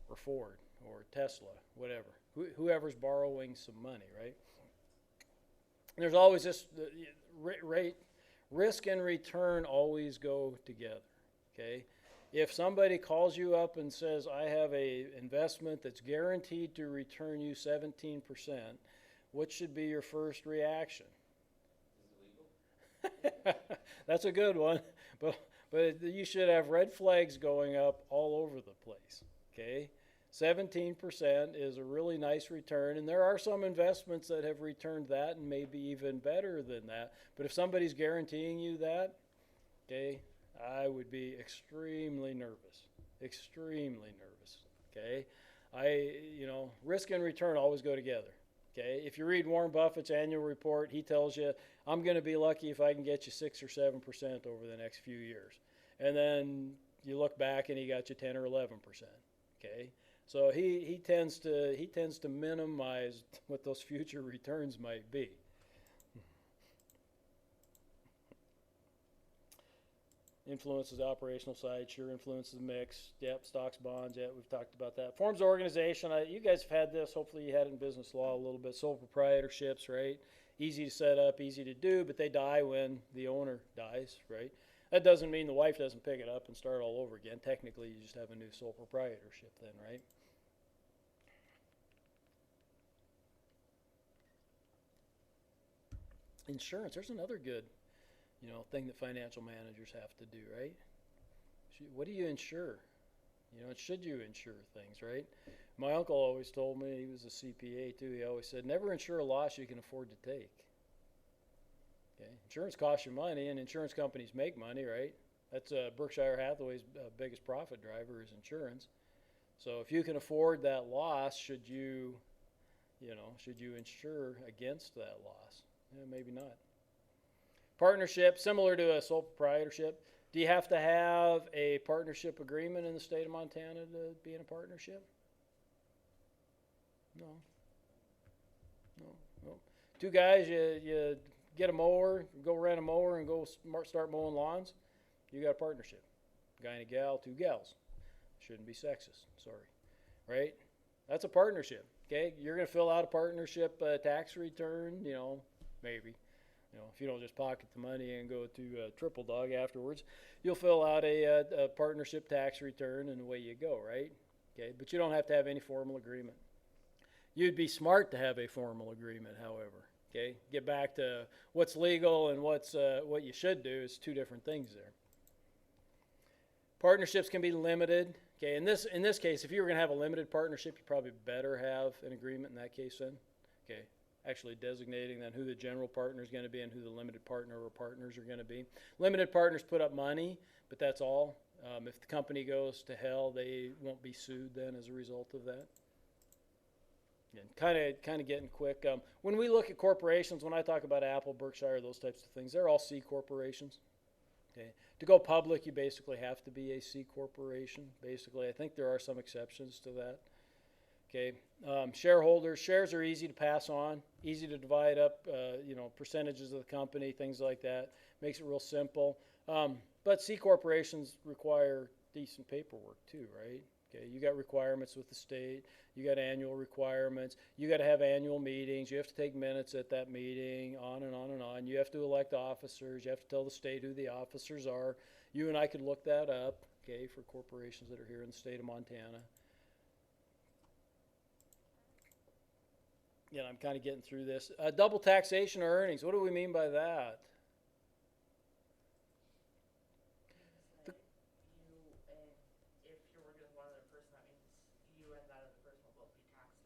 Or Ford, or Tesla, whatever. Whoever's borrowing some money, right? And there's always this risk and return always go together, okay? If somebody calls you up and says, I have a investment that's guaranteed to return you 17%, what should be your first reaction? Is it legal? That's a good one, but you should have red flags going up all over the place. Okay, 17% is a really nice return, and there are some investments that have returned that and maybe even better than that. But if somebody's guaranteeing you that, okay, I would be extremely nervous. extremely nervous. Okay, risk and return always go together. Okay, if you read Warren Buffett's annual report, he tells you, I'm going to be lucky if I can get you 6 or 7% over the next few years. And then you look back and he got you 10 or 11%. Okay, so he tends to minimize what those future returns might be. Influences the operational side, sure influences the mix. Yep, stocks, bonds, yeah, we've talked about that. Forms of organization, you guys have had this, hopefully you had it in business law a little bit. Sole proprietorships, right? Easy to set up, easy to do, but they die when the owner dies, right? That doesn't mean the wife doesn't pick it up and start all over again. Technically, you just have a new sole proprietorship then, right? Insurance, there's another good thing that financial managers have to do, right? What do you insure? And should you insure things, right? My uncle always told me, he was a CPA too, he always said, never insure a loss you can afford to take. Okay? Insurance costs you money, and insurance companies make money, right? That's Berkshire Hathaway's biggest profit driver is insurance. So if you can afford that loss, should you insure against that loss? Yeah, maybe not. Partnership, similar to a sole proprietorship. Do you have to have a partnership agreement in the state of Montana to be in a partnership? No. Two guys, you get a mower, go rent a mower and go start mowing lawns. You got a partnership. Guy and a gal, two gals. Shouldn't be sexist, sorry. Right? That's a partnership. Okay? You're going to fill out a partnership tax return, maybe. If you don't just pocket the money and go to Triple Dog afterwards, you'll fill out a partnership tax return and away you go, right? Okay, but you don't have to have any formal agreement. You'd be smart to have a formal agreement, however. Okay, get back to what's legal and what you should do is two different things there. Partnerships can be limited. Okay, in this case, if you were going to have a limited partnership, you probably better have an agreement in that case then. Okay. Actually designating then who the general partner is going to be and who the limited partner or partners are going to be. Limited partners put up money, but that's all. If the company goes to hell, they won't be sued then as a result of that. And kind of getting quick. When we look at corporations, when I talk about Apple, Berkshire, those types of things, they're all C corporations. Okay. To go public, you basically have to be a C corporation. Basically, I think there are some exceptions to that. Okay, shareholders, shares are easy to pass on, easy to divide up, percentages of the company, things like that. Makes it real simple. But C corporations require decent paperwork too, right? Okay, you got requirements with the state, you got annual requirements, you got to have annual meetings, you have to take minutes at that meeting, on and on and on. You have to elect officers, you have to tell the state who the officers are. You and I could look that up, okay, for corporations that are here in the state of Montana. I'm kind of getting through this. Double taxation of earnings. What do we mean by that? If you're working with one other person, that means you and that other person will both be taxed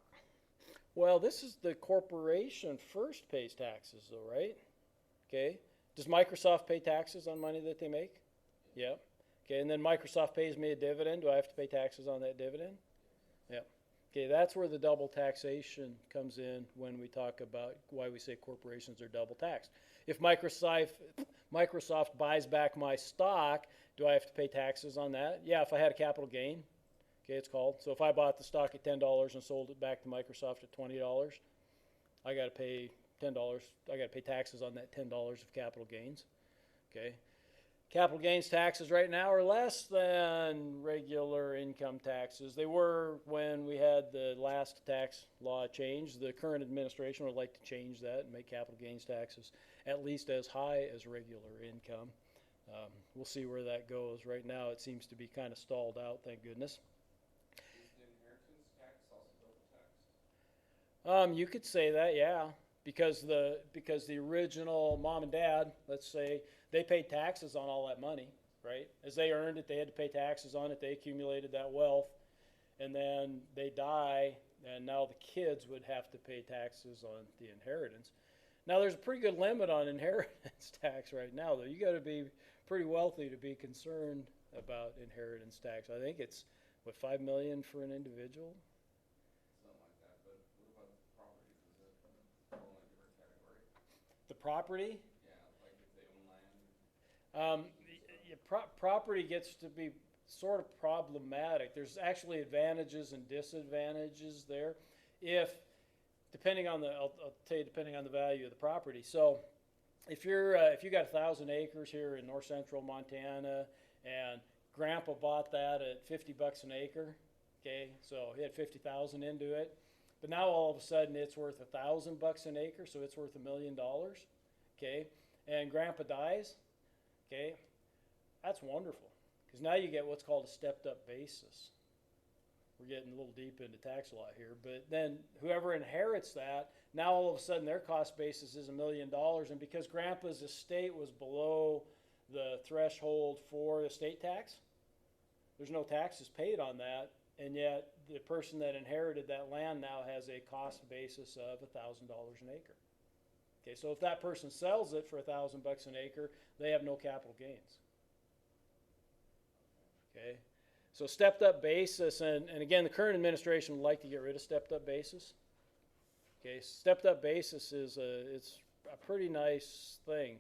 on it. Well, this is the corporation first pays taxes, though, right? Okay. Does Microsoft pay taxes on money that they make? Yeah. Okay, and then Microsoft pays me a dividend. Do I have to pay taxes on that dividend? Yeah. Okay, that's where the double taxation comes in when we talk about why we say corporations are double taxed. If Microsoft buys back my stock, do I have to pay taxes on that? Yeah, if I had a capital gain, okay, it's called. So if I bought the stock at $10 and sold it back to Microsoft at $20, I got to pay $10. I got to pay taxes on that $10 of capital gains. Okay. Capital gains taxes right now are less than regular income taxes. They were when we had the last tax law change. The current administration would like to change that and make capital gains taxes at least as high as regular income. We'll see where that goes. Right now it seems to be kind of stalled out, thank goodness. Is the inheritance tax also double taxed? You could say that, yeah. Because the original mom and dad, let's say, they paid taxes on all that money, right? As they earned it, they had to pay taxes on it. They accumulated that wealth, and then they die, and now the kids would have to pay taxes on the inheritance. Now, there's a pretty good limit on inheritance tax right now, though. You got to be pretty wealthy to be concerned about inheritance tax. I think it's, what, 5 million for an individual? Something like that, but what about the properties, is it fall in a different category? The property? Yeah, like if they own land. Property gets to be sort of problematic. There's actually advantages and disadvantages there. If, depending on I'll tell you, depending on the value of the property. So, if you got 1,000 acres here in north central Montana, and Grandpa bought that at $50 an acre, okay, so he had 50,000 into it, but now all of a sudden it's worth $1,000 an acre, so it's worth $1 million, okay, and Grandpa dies, okay, that's wonderful, because now you get what's called a stepped up basis. We're getting a little deep into tax law here, but then whoever inherits that, now all of a sudden their cost basis is $1 million, and because Grandpa's estate was below the threshold for estate tax, there's no taxes paid on that, and yet the person that inherited that land now has a cost basis of $1,000 an acre. Okay, so if that person sells it for $1,000 an acre, they have no capital gains. Okay, so stepped up basis, and again, the current administration would like to get rid of stepped up basis. Okay, stepped up basis it's a pretty nice thing.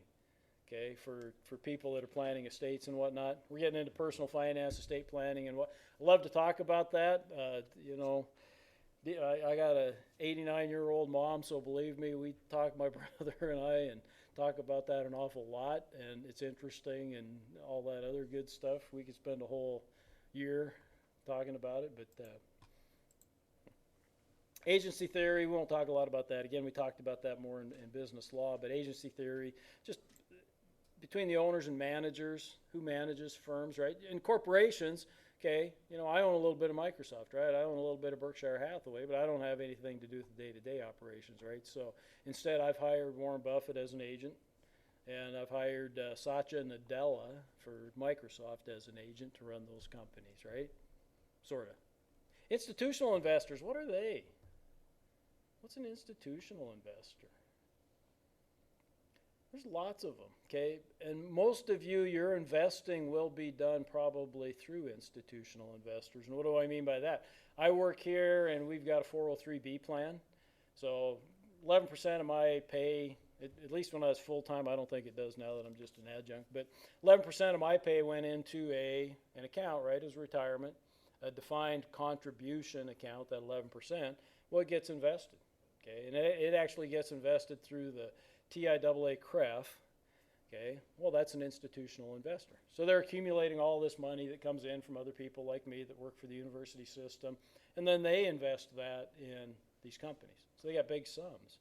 Okay, for people that are planning estates and whatnot. We're getting into personal finance, estate planning, and what. I love to talk about that. You know, I got a 89-year-old mom, so believe me, we talk, my brother and I, and talk about that an awful lot, and it's interesting and all that other good stuff. We could spend a whole year talking about it, but agency theory, we won't talk a lot about that. Again, we talked about that more in business law, but agency theory, just between the owners and managers, who manages firms, right? In corporations, okay, you know, I own a little bit of Microsoft, right? I own a little bit of Berkshire Hathaway, but I don't have anything to do with the day-to-day operations, right? So instead, I've hired Warren Buffett as an agent, and I've hired Satya Nadella for Microsoft as an agent to run those companies, right? Sort of. Institutional investors, what are they? What's an institutional investor? There's lots of them, okay? And most of you, your investing will be done probably through institutional investors. And what do I mean by that? I work here and we've got a 403B plan. So 11% of my pay, at least when I was full-time, I don't think it does now that I'm just an adjunct, but 11% of my pay went into an account, right, as retirement, a defined contribution account, that 11%. Well, it gets invested, okay? And it actually gets invested through the TIAA CREF, okay, well, that's an institutional investor. So they're accumulating all this money that comes in from other people like me that work for the university system, and then they invest that in these companies. So they got big sums.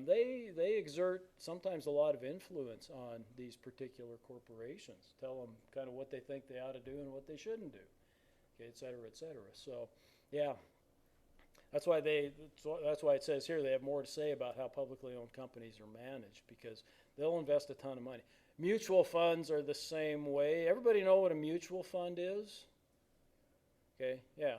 They exert sometimes a lot of influence on these particular corporations, tell them kind of what they think they ought to do and what they shouldn't do, okay, et cetera, et cetera. So, yeah. That's why it says here they have more to say about how publicly owned companies are managed, because they'll invest a ton of money. Mutual funds are the same way. Everybody know what a mutual fund is? Okay, yeah.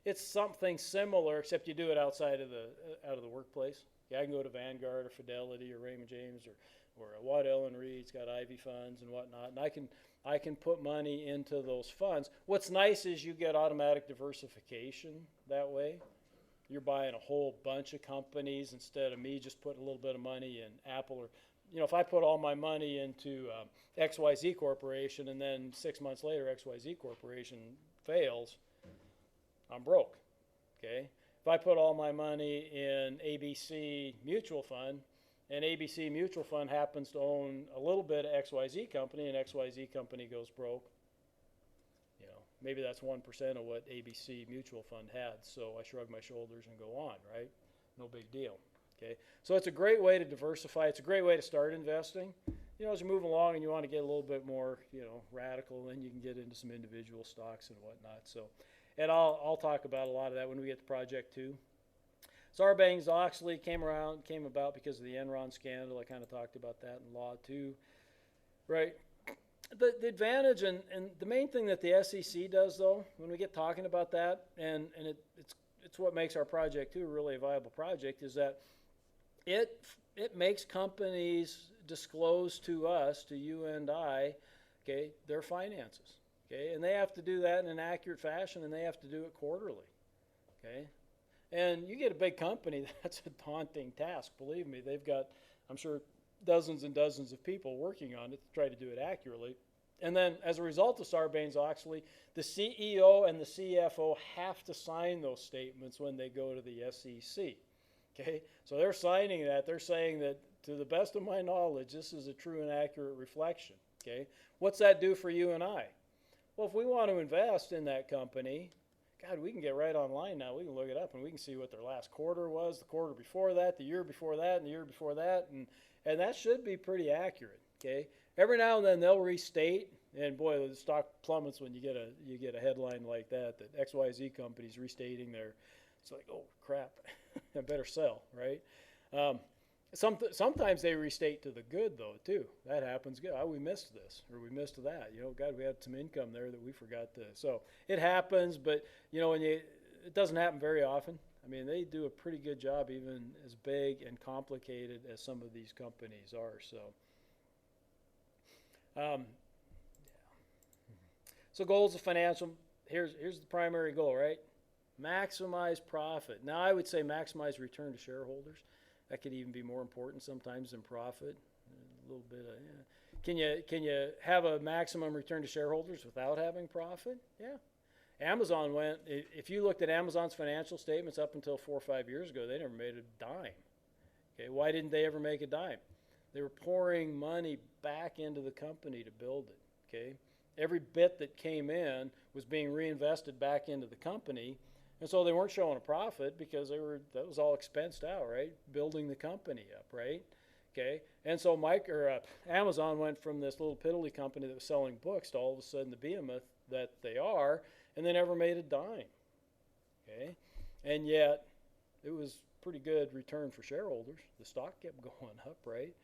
It's something similar, except you do it outside of the workplace. Yeah, I can go to Vanguard or Fidelity or Raymond James or Waddell and Reed's got Ivy funds and whatnot, and I can put money into those funds. What's nice is you get automatic diversification that way. You're buying a whole bunch of companies instead of me just putting a little bit of money in Apple, or, you know, if I put all my money into XYZ Corporation and then 6 months later XYZ Corporation fails, I'm broke, okay? If I put all my money in ABC Mutual Fund, and ABC Mutual Fund happens to own a little bit of XYZ Company, and XYZ Company goes broke, you know, maybe that's 1% of what ABC Mutual Fund had, so I shrug my shoulders and go on, right? No big deal, okay? So it's a great way to diversify. It's a great way to start investing. You know, as you move along and you want to get a little bit more, you know, radical, then you can get into some individual stocks and whatnot. So, and I'll talk about a lot of that when we get to Project 2. Sarbanes-Oxley came about because of the Enron scandal. I kind of talked about that in law too, right? The advantage and the main thing that the SEC does, though, when we get talking about that, and it's what makes our Project 2 really a viable project, is that it makes companies disclose to us, to you and I, okay, their finances, okay, and they have to do that in an accurate fashion, and they have to do it quarterly, okay. And you get a big company, that's a daunting task. Believe me, they've got, I'm sure, dozens and dozens of people working on it to try to do it accurately. And then, as a result of Sarbanes-Oxley, the CEO and the CFO have to sign those statements when they go to the SEC. Okay, so they're signing that. They're saying that, to the best of my knowledge, this is a true and accurate reflection. Okay, what's that do for you and I? Well, if we want to invest in that company, God, we can get right online now. We can look it up and we can see what their last quarter was, the quarter before that, the year before that, and the year before that, and that should be pretty accurate. Okay, every now and then they'll restate, and boy, the stock plummets when you get a headline like that XYZ company's restating their. It's like, oh crap, I better sell, right? Sometimes they restate to the good though too. That happens. Good. Oh, we missed this or we missed that. God, we had some income there that we forgot to. So it happens, but it doesn't happen very often. I mean, they do a pretty good job, even as big and complicated as some of these companies are. So goals of financial. Here's the primary goal, right? Maximize profit. Now I would say maximize return to shareholders. That could even be more important sometimes than profit. A little bit of, yeah. Can you have a maximum return to shareholders without having profit? Yeah. Amazon went, if you looked at Amazon's financial statements up until 4 or 5 years ago, they never made a dime. Okay, why didn't they ever make a dime? They were pouring money back into the company to build it. Okay, every bit that came in was being reinvested back into the company. And so they weren't showing a profit because that was all expensed out, right? Building the company up, right? Okay. And so Amazon went from this little piddly company that was selling books to all of a sudden the behemoth that they are, and they never made a dime. Okay. And yet it was pretty good return for shareholders. The stock kept going up, right?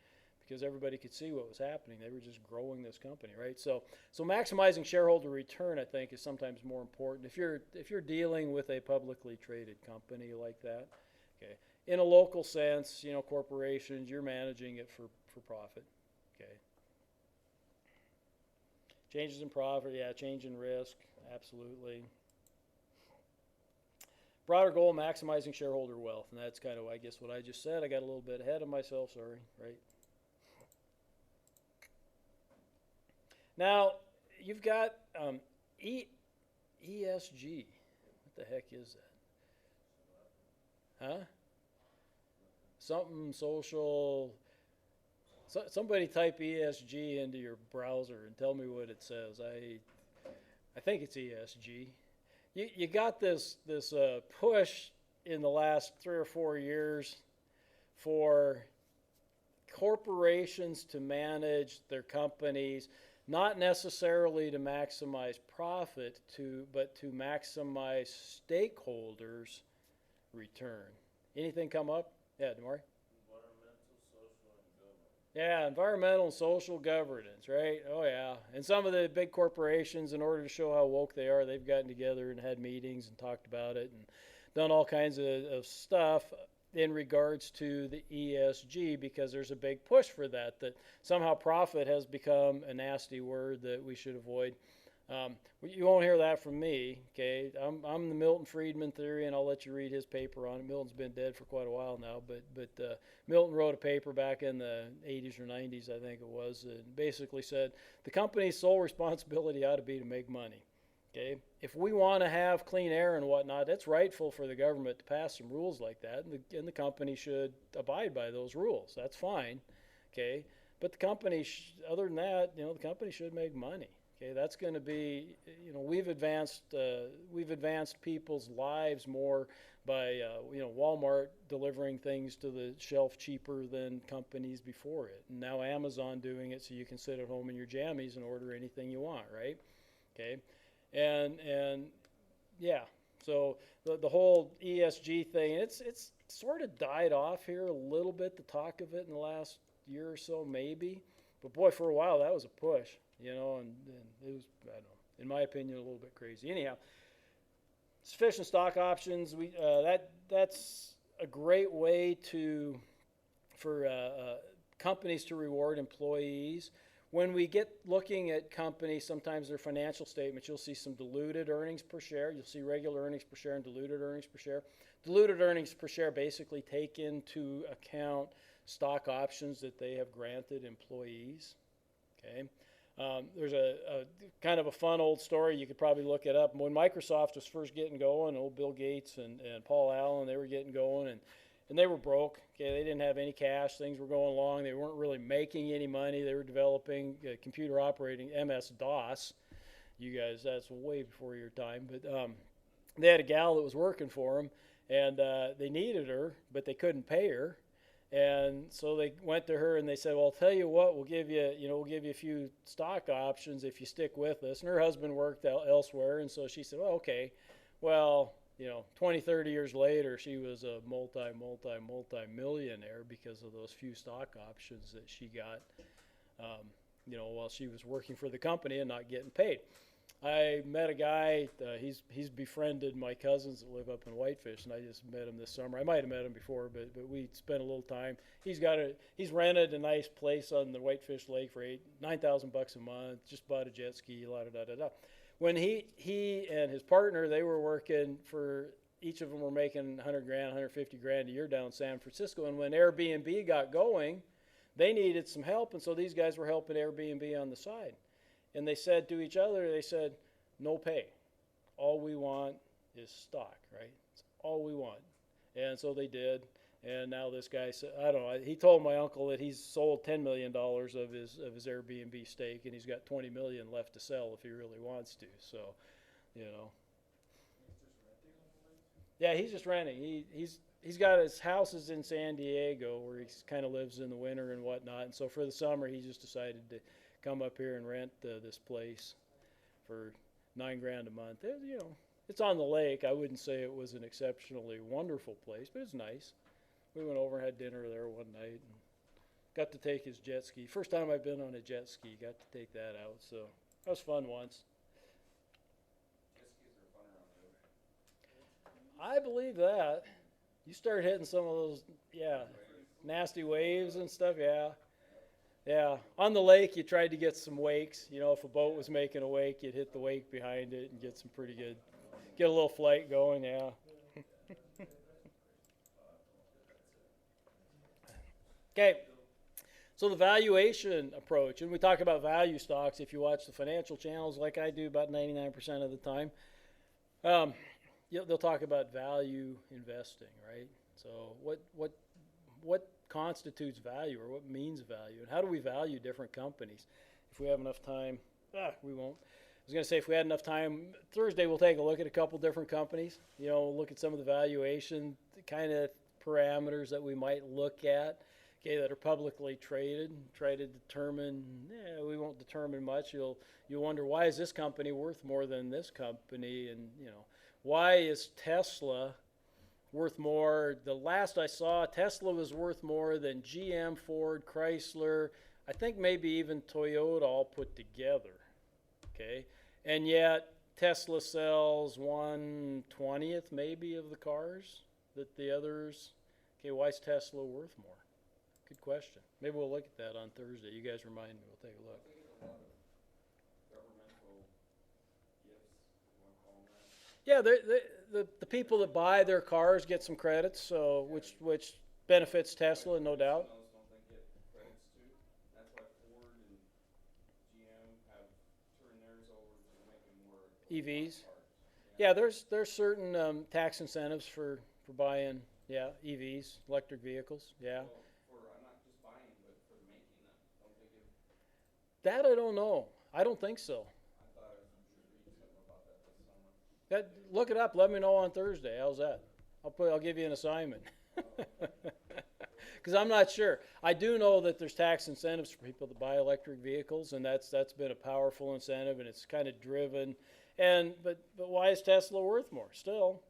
Because everybody could see what was happening. They were just growing this company, right? So maximizing shareholder return, I think, is sometimes more important. If you're dealing with a publicly traded company like that, okay. In a local sense, corporations, you're managing it for profit, okay. Changes in profit, yeah, change in risk, absolutely. Broader goal, maximizing shareholder wealth, and that's kind of, I guess, what I just said. I got a little bit ahead of myself, sorry, right? Now, you've got ESG. What the heck is that? Huh? Something social. Somebody type ESG into your browser and tell me what it says. I think it's ESG. You got this push in the last 3 or 4 years for corporations to manage their companies, not necessarily to maximize profit, but to maximize stakeholders' return. Anything come up? Yeah, Demore? Environmental, social, and governance. Yeah, environmental and social governance, right? Oh, yeah. And some of the big corporations, in order to show how woke they are, they've gotten together and had meetings and talked about it and done all kinds of stuff in regards to the ESG, because there's a big push for that somehow profit has become a nasty word that we should avoid. You won't hear that from me, okay? I'm the Milton Friedman theory, and I'll let you read his paper on it. Milton's been dead for quite a while now, but Milton wrote a paper back in the 80s or 90s, I think it was, and basically said the company's sole responsibility ought to be to make money. Okay, if we want to have clean air and whatnot, it's rightful for the government to pass some rules like that, and the company should abide by those rules. That's fine, okay. But the company, other than that, the company should make money. Okay, that's going to be, we've advanced people's lives more by, Walmart delivering things to the shelf cheaper than companies before it, and now Amazon doing it so you can sit at home in your jammies and order anything you want, right? Okay. And yeah, so the whole ESG thing, it's sort of died off here a little bit, the talk of it in the last year or so maybe, but boy, for a while that was a push, and it was, I don't know, in my opinion, a little bit crazy. Anyhow, sufficient stock options, that's a great way for companies to reward employees when we get looking at companies, sometimes their financial statements, you'll see some diluted earnings per share. You'll see regular earnings per share and diluted earnings per share. Diluted earnings per share basically take into account stock options that they have granted employees. Okay. There's a kind of a fun old story. You could probably look it up. When Microsoft was first getting going, old Bill Gates and Paul Allen, they were getting going, and they were broke. Okay, they didn't have any cash. Things were going along. They weren't really making any money. They were developing computer operating MS-DOS. You guys, that's way before your time. But they had a gal that was working for them, and they needed her, but they couldn't pay her. And so they went to her and they said, "Well, I'll tell you what, we'll give you a few stock options if you stick with us." And her husband worked elsewhere, and so she said, "Well, okay." Well, 20, 30 years later, she was a multi-millionaire because of those few stock options that she got, while she was working for the company and not getting paid. I met a guy, he's befriended my cousins that live up in Whitefish, and I just met him this summer. I might have met him before, but we spent a little time. He's rented a nice place on the Whitefish Lake for $9,000 a month, just bought a jet ski, la-da-da-da-da. When he and his partner, they were working for, each of them were making $100,000, $150,000 a year down in San Francisco, and when Airbnb got going, they needed some help, and so these guys were helping Airbnb on the side. And they said to each other, they said, "No pay. All we want is stock," right? It's all we want. And so they did. And now this guy said, I don't know, he told my uncle that he's sold $10 million of his Airbnb stake, and he's got $20 million left to sell if he really wants to. So, Yeah, he's just renting. He's got his houses in San Diego where he kind of lives in the winter and whatnot. And so for the summer, he just decided to come up here and rent this place for $9,000 a month. It's on the lake. I wouldn't say it was an exceptionally wonderful place, but it's nice. We went over and had dinner there one night and got to take his jet ski. First time I've been on a jet ski, got to take that out. So that was fun once. Jet skis are fun around here. I believe that. You start hitting some of those, nasty waves and stuff, Yeah, on the lake you tried to get some wakes. If a boat was making a wake, you'd hit the wake behind it and get some pretty good, get a little flight going, yeah. Okay, so the valuation approach, and we talk about value stocks. If you watch the financial channels like I do about 99% of the time, they'll talk about value investing, right? So what constitutes value, or what means value, and how do we value different companies? If we have enough time, we won't. I was going to say, if we had enough time, Thursday we'll take a look at a couple different companies. We'll look at some of the valuation kind of parameters that we might look at, that are publicly traded, and try to determine. We won't determine much. You'll wonder, why is this company worth more than this company, and why is Tesla worth more? The last I saw, Tesla was worth more than GM, Ford, Chrysler, I think maybe even Toyota all put together. Okay, and yet Tesla sells 1/20th maybe of the cars that the others. Okay, why is Tesla worth more? Good question. Maybe we'll look at that on Thursday. You guys remind me. We'll take a look. I think it's a lot of governmental gifts, if you want to call them that. Yeah, the people that buy their cars get some credits, so which benefits Tesla, no doubt. Most don't think get credits too. That's why Ford and GM have turned theirs over to making more EVs. cars. Yeah, there's certain tax incentives for buying EVs, electric vehicles. Yeah. Well, I'm not just buying, but for making them. Don't they give? That I don't know. I don't think so. I thought I should read something about that this summer. Look it up. Let me know on Thursday. How's that? I'll give you an assignment. Because I'm not sure. I do know that there's tax incentives for people to buy electric vehicles, and that's been a powerful incentive, and it's kind of driven. But why is Tesla worth more? Still,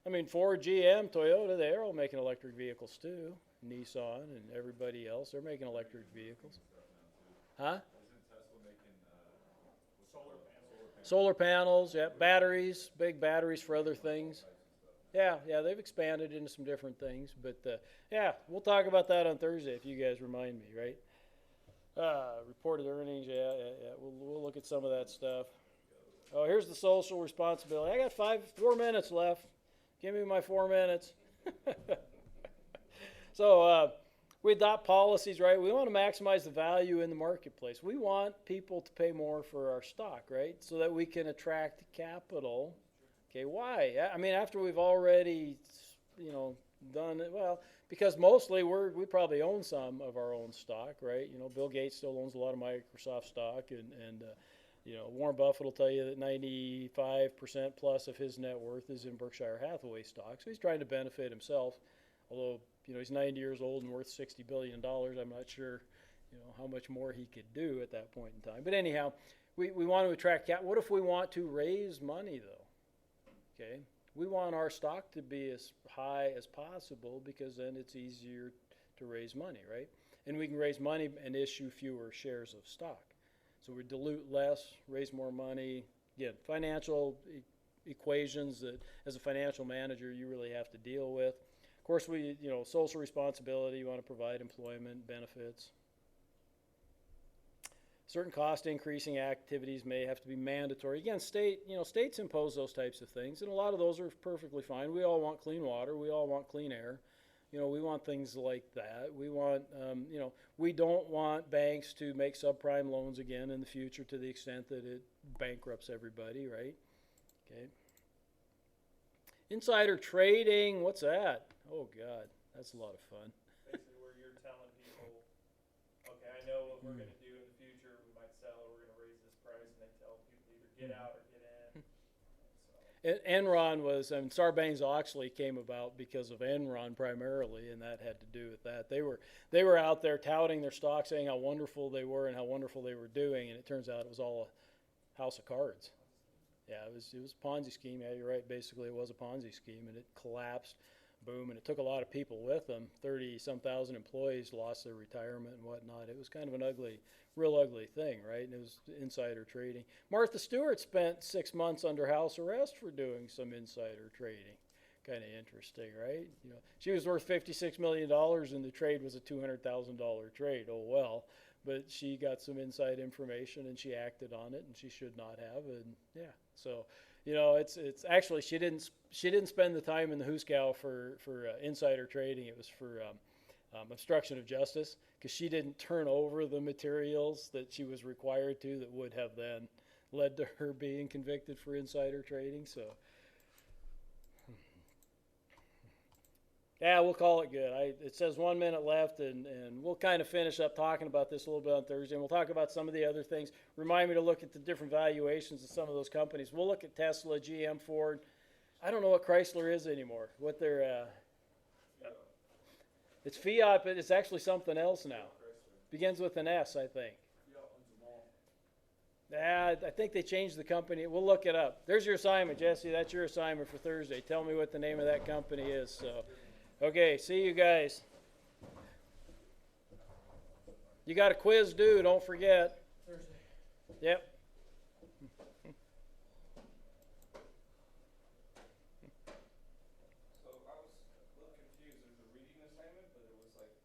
I mean, Ford, GM, Toyota, they're all making electric vehicles too. Nissan and everybody else, they're making electric vehicles. Huh? Solar panels, yeah, batteries, big batteries for other things. Yeah, they've expanded into some different things, but we'll talk about that on Thursday if you guys remind me, right? Reported earnings, yeah. We'll look at some of that stuff. Oh, here's the social responsibility. I got 4 minutes left. Give me my 4 minutes. So we adopt policies, right? We want to maximize the value in the marketplace. We want people to pay more for our stock, right? So that we can attract capital. Okay, why? I mean, after we've already, done it, well, because mostly we probably own some of our own stock, right? Bill Gates still owns a lot of Microsoft stock, and Warren Buffett will tell you that 95% plus of his net worth is in Berkshire Hathaway stock. So he's trying to benefit himself, although he's 90 years old and worth $60 billion. I'm not sure how much more he could do at that point in time. But anyhow, we want to attract capital. What if we want to raise money, though? Okay. We want our stock to be as high as possible because then it's easier to raise money, right? And we can raise money and issue fewer shares of stock. So we dilute less, raise more money. Again, financial equations that as a financial manager you really have to deal with. Of course, social responsibility, you want to provide employment, benefits. Certain cost increasing activities may have to be mandatory. Again, states impose those types of things, and a lot of those are perfectly fine. We all want clean water. We all want clean air. We want things like that. We want, we don't want banks to make subprime loans again in the future to the extent that it bankrupts everybody, right? Okay. Insider trading, what's that? Oh, God, that's a lot of fun. Basically where you're telling people, okay, I know what we're going to do in the future. We might sell or we're going to raise this price, and they tell people either get out or get in. Enron was, Sarbanes-Oxley came about because of Enron primarily, and that had to do with that. They were out there touting their stock, saying how wonderful they were and how wonderful they were doing, and it turns out it was all a house of cards. Yeah, it was a Ponzi scheme. Yeah, you're right. Basically, it was a Ponzi scheme, and it collapsed. Boom, and it took a lot of people with them. 30-some thousand employees lost their retirement and whatnot. It was kind of an real ugly thing, right? And it was insider trading. Martha Stewart spent 6 months under house arrest for doing some insider trading. Kind of interesting, right? She was worth $56 million, and the trade was a $200,000 trade. Oh well, but she got some inside information and she acted on it, and she should not have. And yeah, so. It's actually she didn't spend the time in the Hooskow for insider trading. It was for obstruction of justice, because she didn't turn over the materials that she was required to that would have then led to her being convicted for insider trading. So yeah, we'll call it good. It says 1 minute left, and we'll kind of finish up talking about this a little bit on Thursday, and we'll talk about some of the other things. Remind me to look at the different valuations of some of those companies. We'll look at Tesla, GM, Ford. I don't know what Chrysler is anymore. What their it's Fiat, but it's actually something else now. Begins with an S, I think. I think they changed the company. We'll look it up. There's your assignment, Jesse. That's your assignment for Thursday. Tell me what the name of that company is. So. Okay, see you guys. You got a quiz due, don't forget. Thursday. Yep.